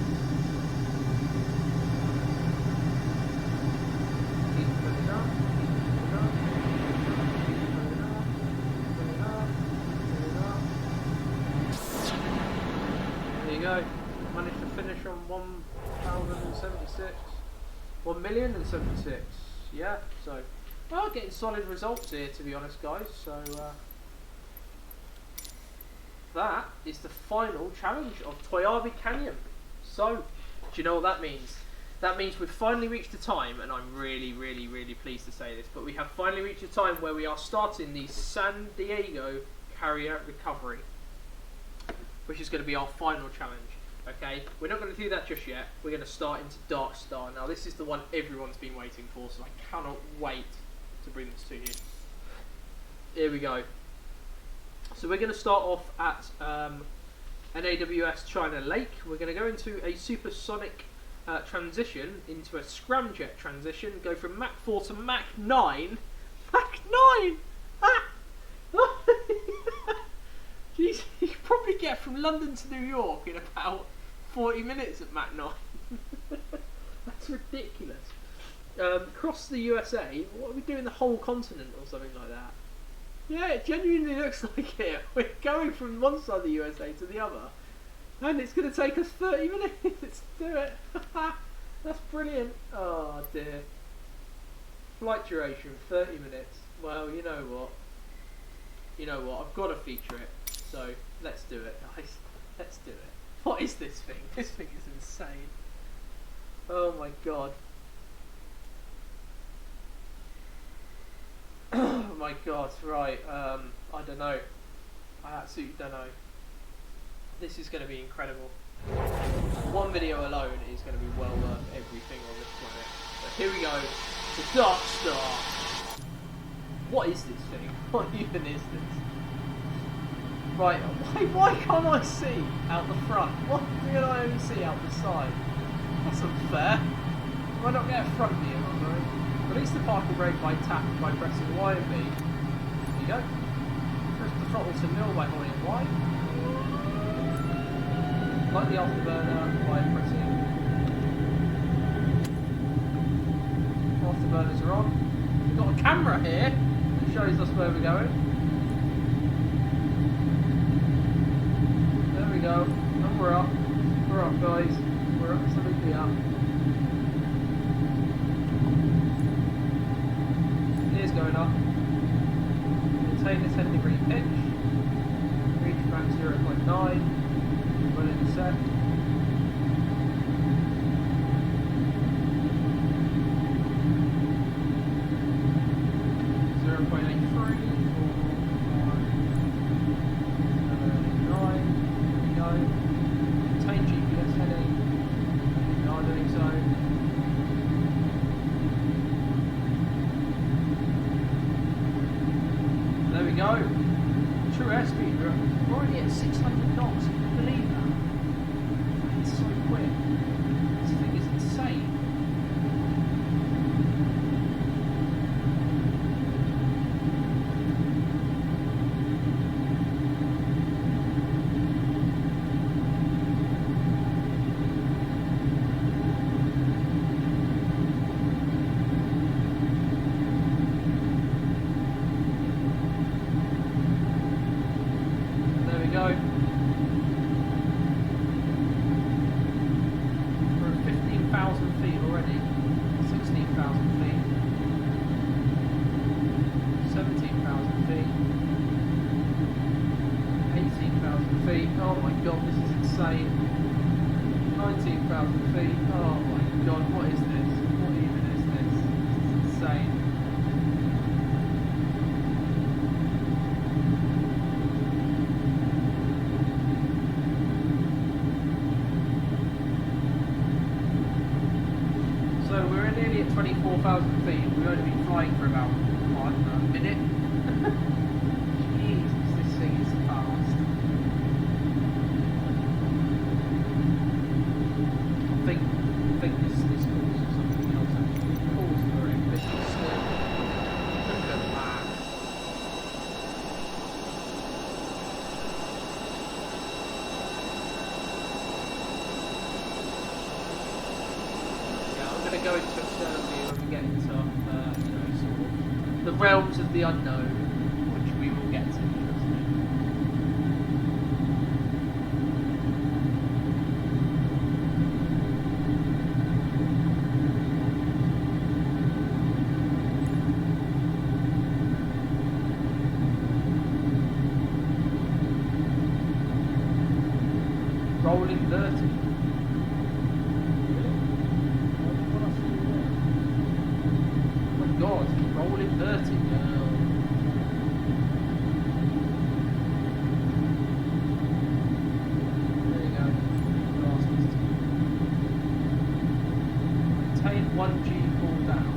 Speaker 1: Go. Managed to finish on 1,076. 1,076. Yeah, so well, getting solid results here, to be honest, guys. So that is the final challenge of Toyabi Canyon. So, do you know what that means? That means we've finally reached the time, and I'm really, really, really pleased to say this, but we have finally reached a time where we are starting the San Diego Carrier Recovery, which is going to be our final challenge. Okay, we're not going to do that just yet. We're going to start into Dark Star. Now, this is the one everyone's been waiting for, so I cannot wait to bring this to you. Here we go. So we're going to start off at an AWS China Lake. We're going to go into a supersonic transition, into a scramjet transition, go from Mach 4 to Mach 9. Mach 9! Ah! Jeez, you could probably get from London to New York in about 40 minutes at Mach 9. That's ridiculous. Across the USA, what are we doing, the whole continent or something like that? Yeah, it genuinely looks like it. We're going from one side of the USA to the other. And it's going to take us 30 minutes to do it. That's brilliant. Oh dear. Flight duration, 30 minutes. Well, you know what? I've got to feature it. So, let's do it, guys. Let's do it. What is this thing? This thing is insane. Oh my god. Oh my god, right. I don't know. I absolutely don't know. This is going to be incredible. One video alone is going to be well worth everything on this planet. So here we go. The Dark Star. What is this thing? What even is this? Right, why can't I see out the front? Why can I only see out the side? That's unfair. Why not get a front view? Release the particle brake by pressing Y and B. There you go. Press the throttle to nil by holding Y. Light the afterburner by pressing. Afterburners are on. We've got a camera here that shows us where we're going. There we go. And we're up. We're up, guys. We're absolutely up. Here's going up. Maintain a 10-degree pitch. Reach Mach 0.9. Run in a sec. 0.83. 9. Go. Maintain GPS heading. We are doing so. There we go. True airspeed. We're already at 600 knots. Can you believe that? It's so quick. This thing is insane. Go. We're at 15,000 feet already. 16,000 feet. 17,000 feet. 18,000 feet. Oh my god, this is insane. 19,000 feet. Oh my god, what is this? What even is this? This is insane. So we're nearly at 24,000 feet. We've only been flying for about, I don't know, a minute. Jesus, this thing is fast. I think this calls for something else actually. It calls for it. This is still. Look at that. I'm going to go into external view when we get into, sort of the realms of the unknown, which we will get to. 1G pull down.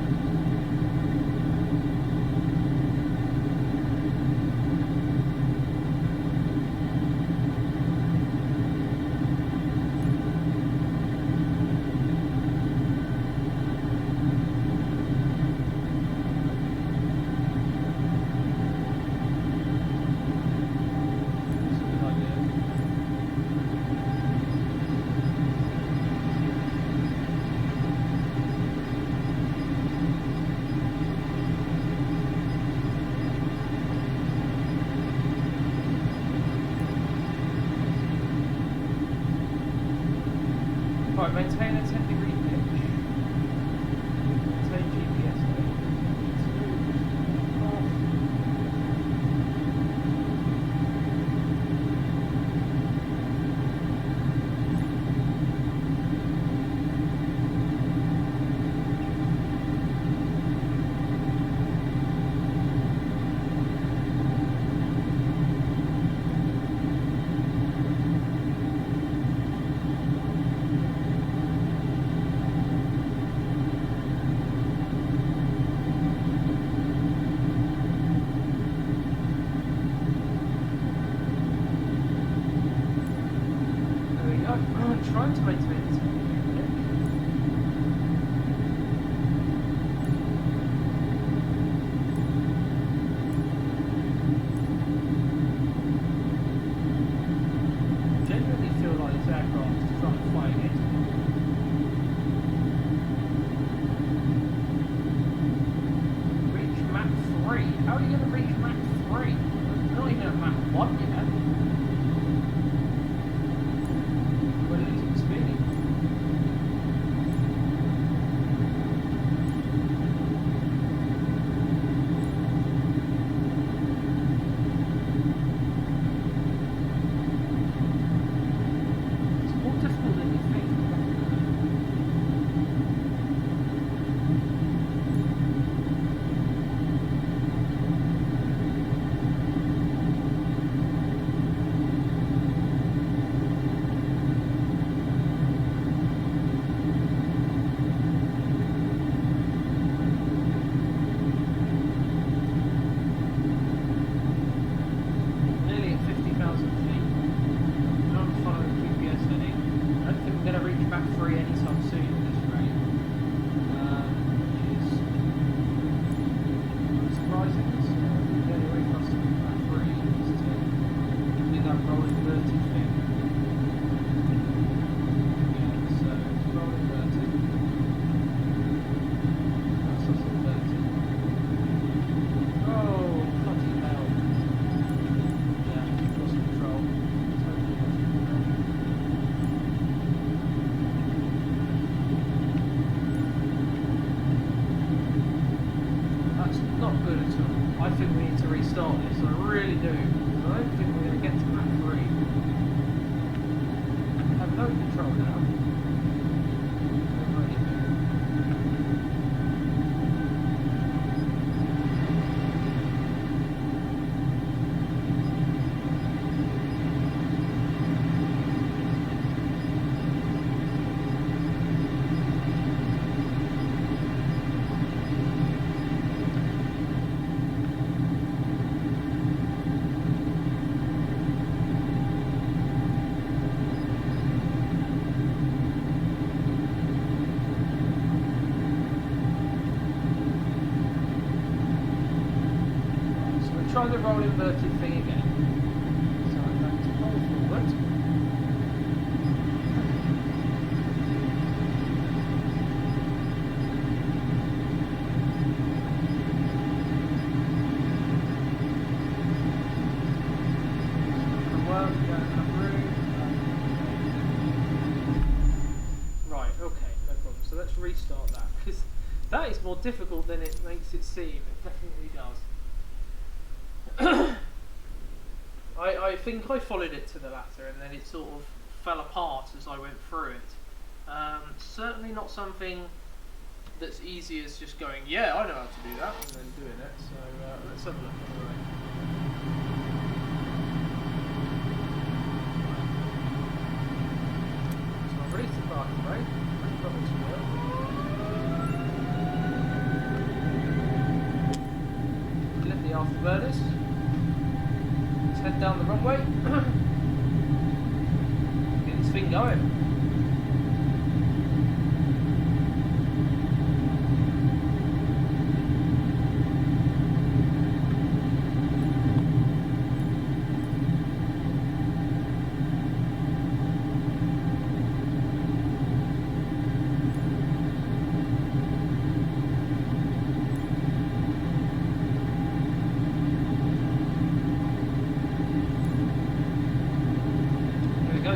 Speaker 1: Right, maintain a 10-degree pitch. Maintain GPS aid. I'm trying to maintain it. Genuinely feel like this aircraft is trying to fly against me. Reach Mach 3? How are you going to reach Mach 3? We're not even at Mach 1 yet. I think we need to restart this, I really do. I don't think we're going to get to Mach 3. I have no control now. I really do. Try the roll inverted thing again. So I'm going to roll forward. Right, okay, no problem. So let's restart that, because that is more difficult than it makes it seem. It definitely does. I think I followed it to the latter, and then it sort of fell apart as I went through it. Certainly not something that's easy as just going, yeah, I know how to do that, and then doing it. So let's have a look anyway. So I've released the parking brake. That's probably too well. afterburners. Let's head down the runway. Get this thing going.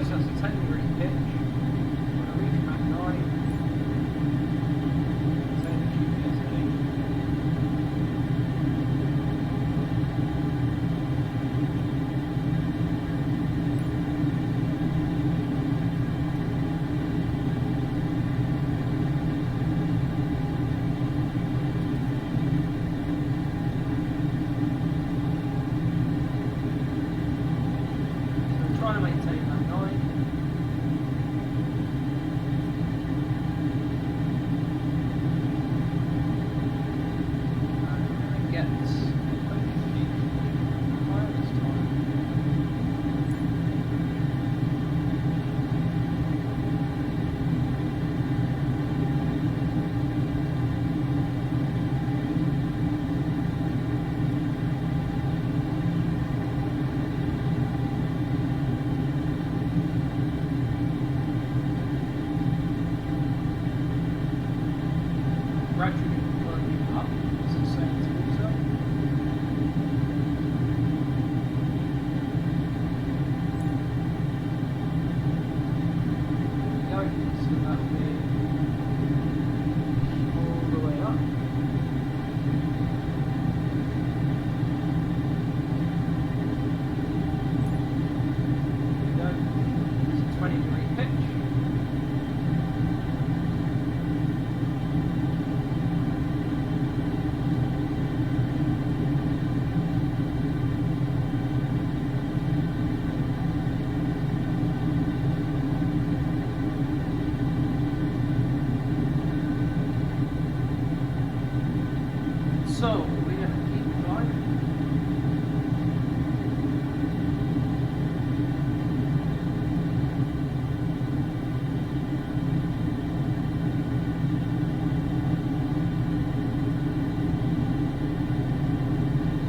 Speaker 1: So that's a 10 degree pitch. When I reach Mach 9, same GPS heading. So I'm trying to maintain Mach 9. Gradually working up as it's saying to water. There we go, so that will be all the way up. There we go, it's a 20 degree pitch. So, we're going to keep driving.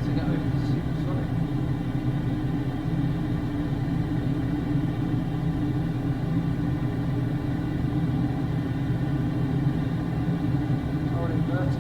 Speaker 1: To get over to supersonic. Power inverted.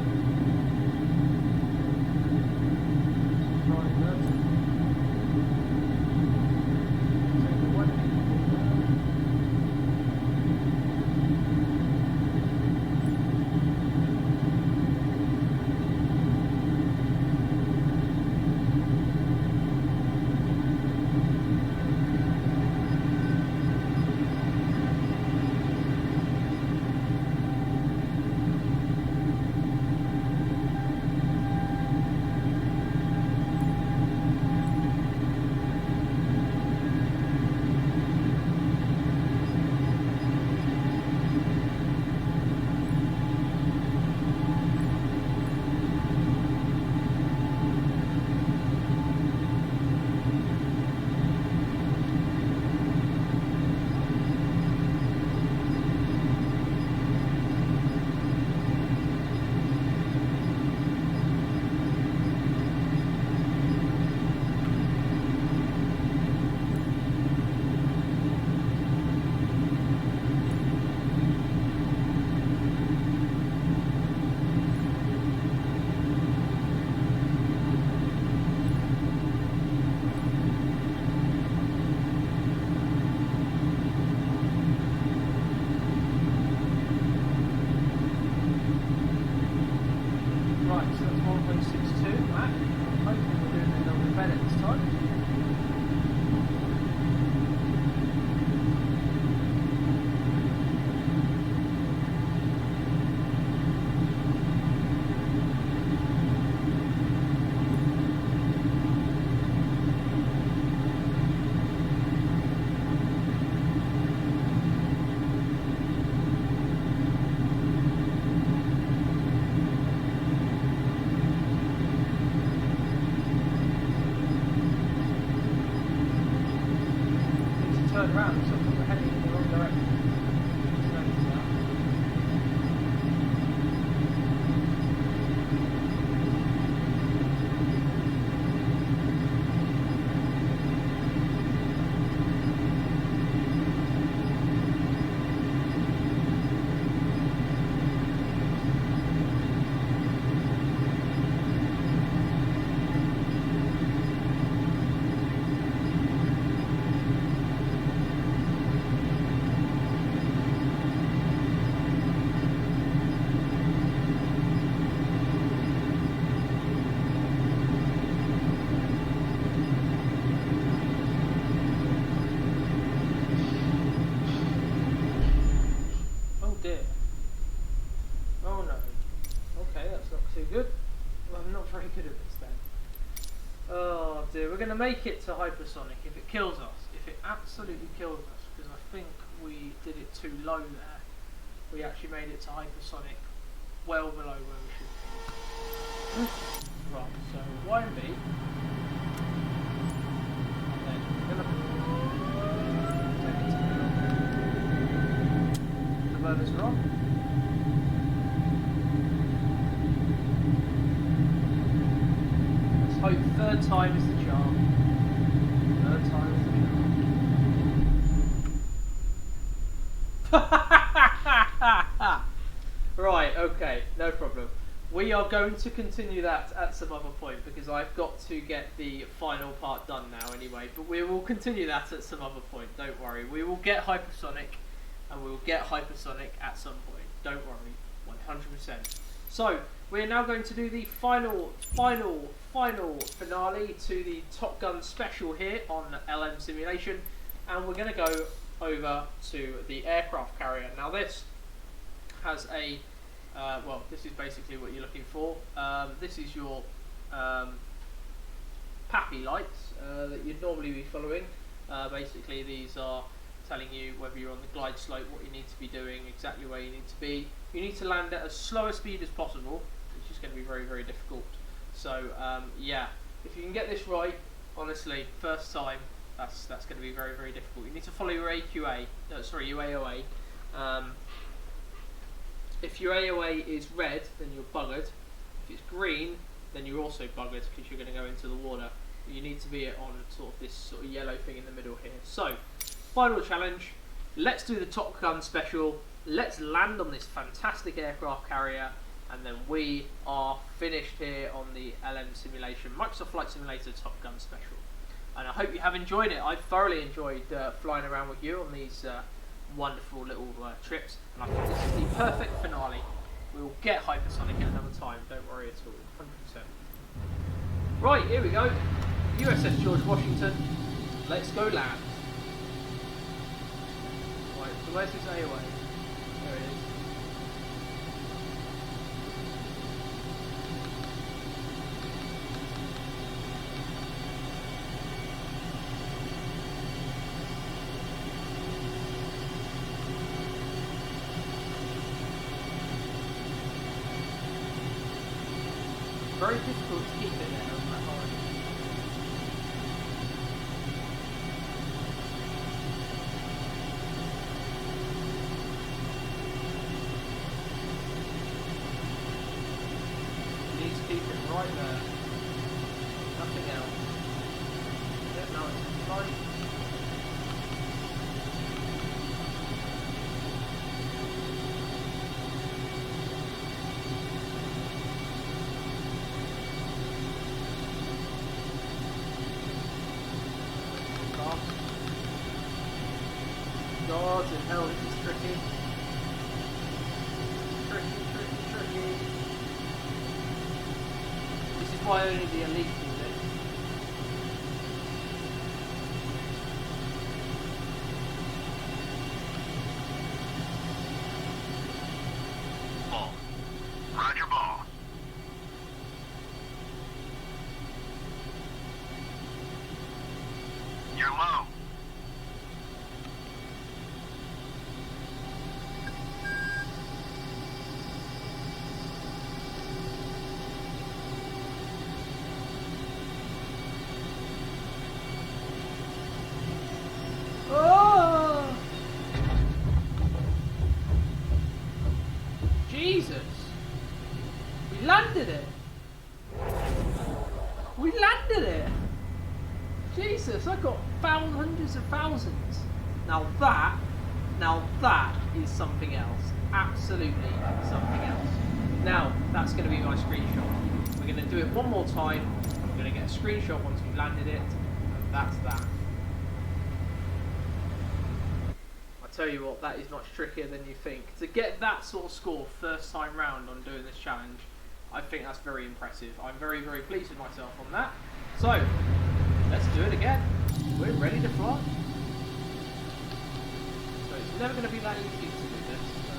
Speaker 1: to make it to hypersonic if it kills us. If it absolutely kills us, because I think we did it too low there. We actually made it to hypersonic well below where we should be. Right, so Y and B. And then we're going to take it to the burners are on. Let's hope third time is the charm. Third time is the charm. Right, okay, no problem. We are going to continue that at some other point because I've got to get the final part done now anyway, but we will continue that at some other point, don't worry. We will get hypersonic, and we will get hypersonic at some point, don't worry, 100%. So, we're now going to do the final finale to the Top Gun special here on LM Simulation, and we're going to go over to the aircraft carrier. Now this has a well, this is basically what you're looking for. This is your PAPI lights that you'd normally be following. Basically these are telling you whether you're on the glide slope, what you need to be doing, exactly where you need to be. You need to land at as slow a speed as possible, which is going to be very, very difficult. So yeah, if you can get this right, honestly, first time, that's going to be very, very difficult. You need to follow your AQA, sorry, your AOA. If your AOA is red, then you're buggered. If it's green, then you're also buggered because you're going to go into the water. You need to be on sort of this sort of yellow thing in the middle here. So, final challenge. Let's do the Top Gun special. Let's land on this fantastic aircraft carrier, and then we are finished here on the LM Simulation, Microsoft Flight Simulator Top Gun special. And I hope you have enjoyed it. I've thoroughly enjoyed flying around with you on these wonderful little trips, and I think this is the perfect finale. We will get hypersonic at another time, don't worry at all, 100%. Right, here we go. USS George Washington. Let's go land. Right, so where's this AOA? There it is. Very difficult to keep it there on that high. You need to keep it right there. Nothing else. Yeah, no, it's fine. God in hell, this is tricky. Tricky. This is why only the elite do this.
Speaker 3: Ball. Roger, ball. You're low.
Speaker 1: Jesus! We landed it! We landed it! Jesus, I got found hundreds of thousands. Now that is something else. Absolutely something else. Now, that's going to be my screenshot. We're going to do it one more time. I'm going to get a screenshot once we've landed it. And that's that. Tell you what, that is much trickier than you think. To get that sort of score first time round on doing this challenge, I think that's very impressive. I'm very, very pleased with myself on that. So, let's do it again. We're ready to fly. So it's never going to be that easy to do this. So...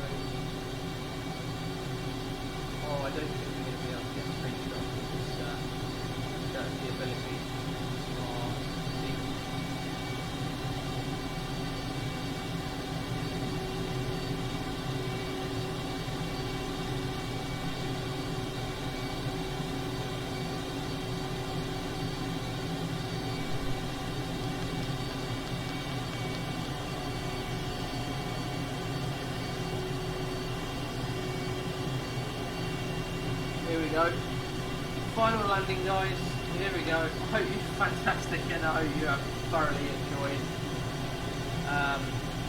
Speaker 1: Oh, I don't think we're going to be able to get a screenshot because the ability. Oh. go. Final landing, guys. Here we go. I hope you're fantastic, and I hope you have thoroughly enjoyed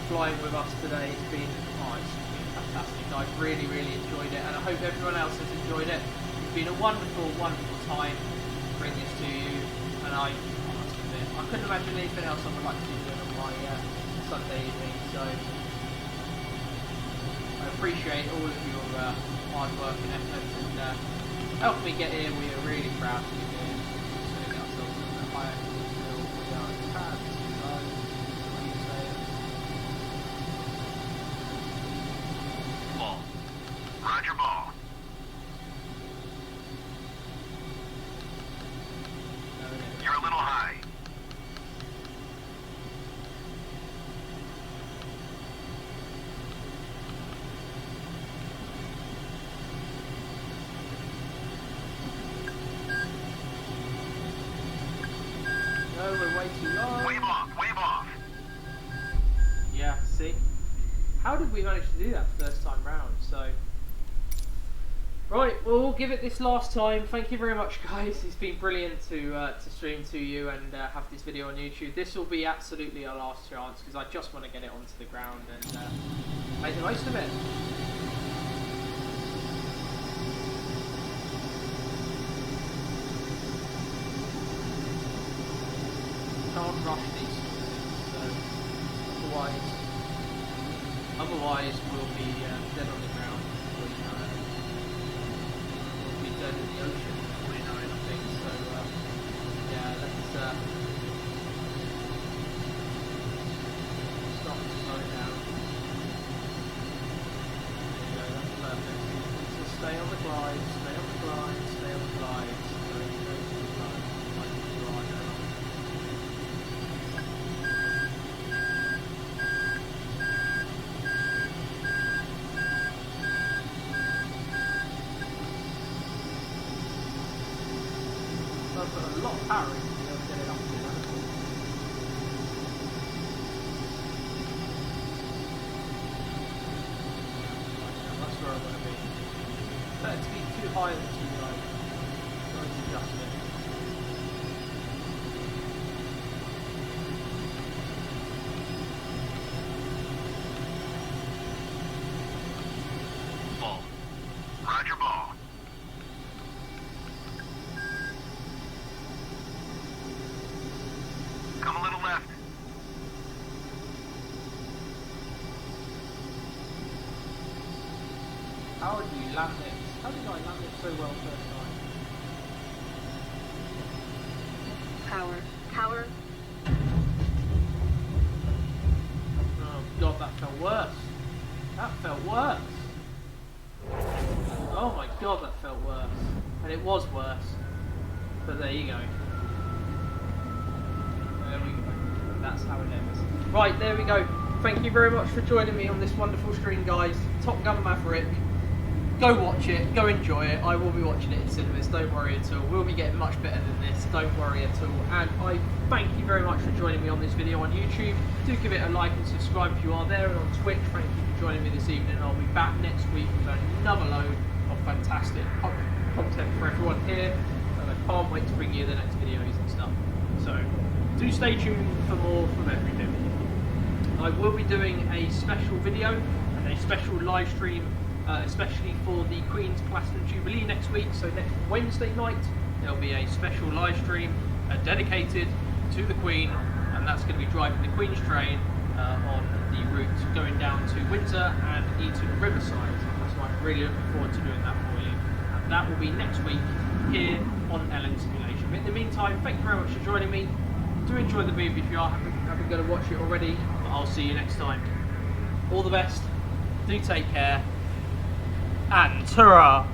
Speaker 1: flying with us today. It's been fantastic. I've really enjoyed it, and I hope everyone else has enjoyed it. It's been a wonderful time to bring this to you, and I must admit, I couldn't imagine anything else I would like to be doing on my Sunday evening. So I appreciate all of your hard work and effort, and helped me get here. We are really proud to be here. Setting ourselves a bit higher until we are in Japan.
Speaker 3: Ball. Roger, ball. You're a little high.
Speaker 1: No, we're way too long.
Speaker 3: Wave off, wave off.
Speaker 1: Yeah, see? How did we manage to do that first time round? So, right, well, we'll give it this last time. Thank you very much, guys. It's been brilliant to stream to you and have this video on YouTube. This will be absolutely our last chance because I just want to get it onto the ground and make the most of it. Can't rush these sort of things, so otherwise we'll be dead on the ground before you know it. We'll be dead in the ocean before you know it, I think. So yeah, let's start to slow it down. There you go, that's perfect. So stay on the glide, stay on the glide, stay on the glide. I've got a lot of power in to be able to get it up to that. That's where I want to be. Better to be too high than too low. So I can adjust it.
Speaker 3: Ball. Roger, ball. Come a little left.
Speaker 1: How did you land it? How did I land it so well first time?
Speaker 2: Power.
Speaker 1: Oh god, that felt worse. That felt worse. Oh my god, that felt worse. And it was worse. But there you go. There we go. That's how it ends. Right, there we go. Thank you very much for joining me on this wonderful stream, guys. Top Gun Maverick. Go watch it. Go enjoy it. I will be watching it in cinemas. Don't worry at all. We'll be getting much better than this. Don't worry at all. And I thank you very much for joining me on this video on YouTube. Do give it a like and subscribe if you are there. And on Twitch, thank you for joining me this evening. I'll be back next week with another load of fantastic content for everyone here. And I can't wait to bring you the next videos and stuff. So do stay tuned for more from everything. I will be doing a special video and a special live stream, especially for the Queen's Platinum Jubilee next week. So next Wednesday night there'll be a special live stream dedicated to the Queen, and that's going to be driving the Queen's train on the route going down to Windsor and Eton Riverside. So I'm really looking forward to doing that for you, and that will be next week here on LM Simulation. But in the meantime, thank you very much for joining me. Do enjoy the movie if you haven't got to watch it already, but I'll see you next time. All the best, do take care, and ta-ra!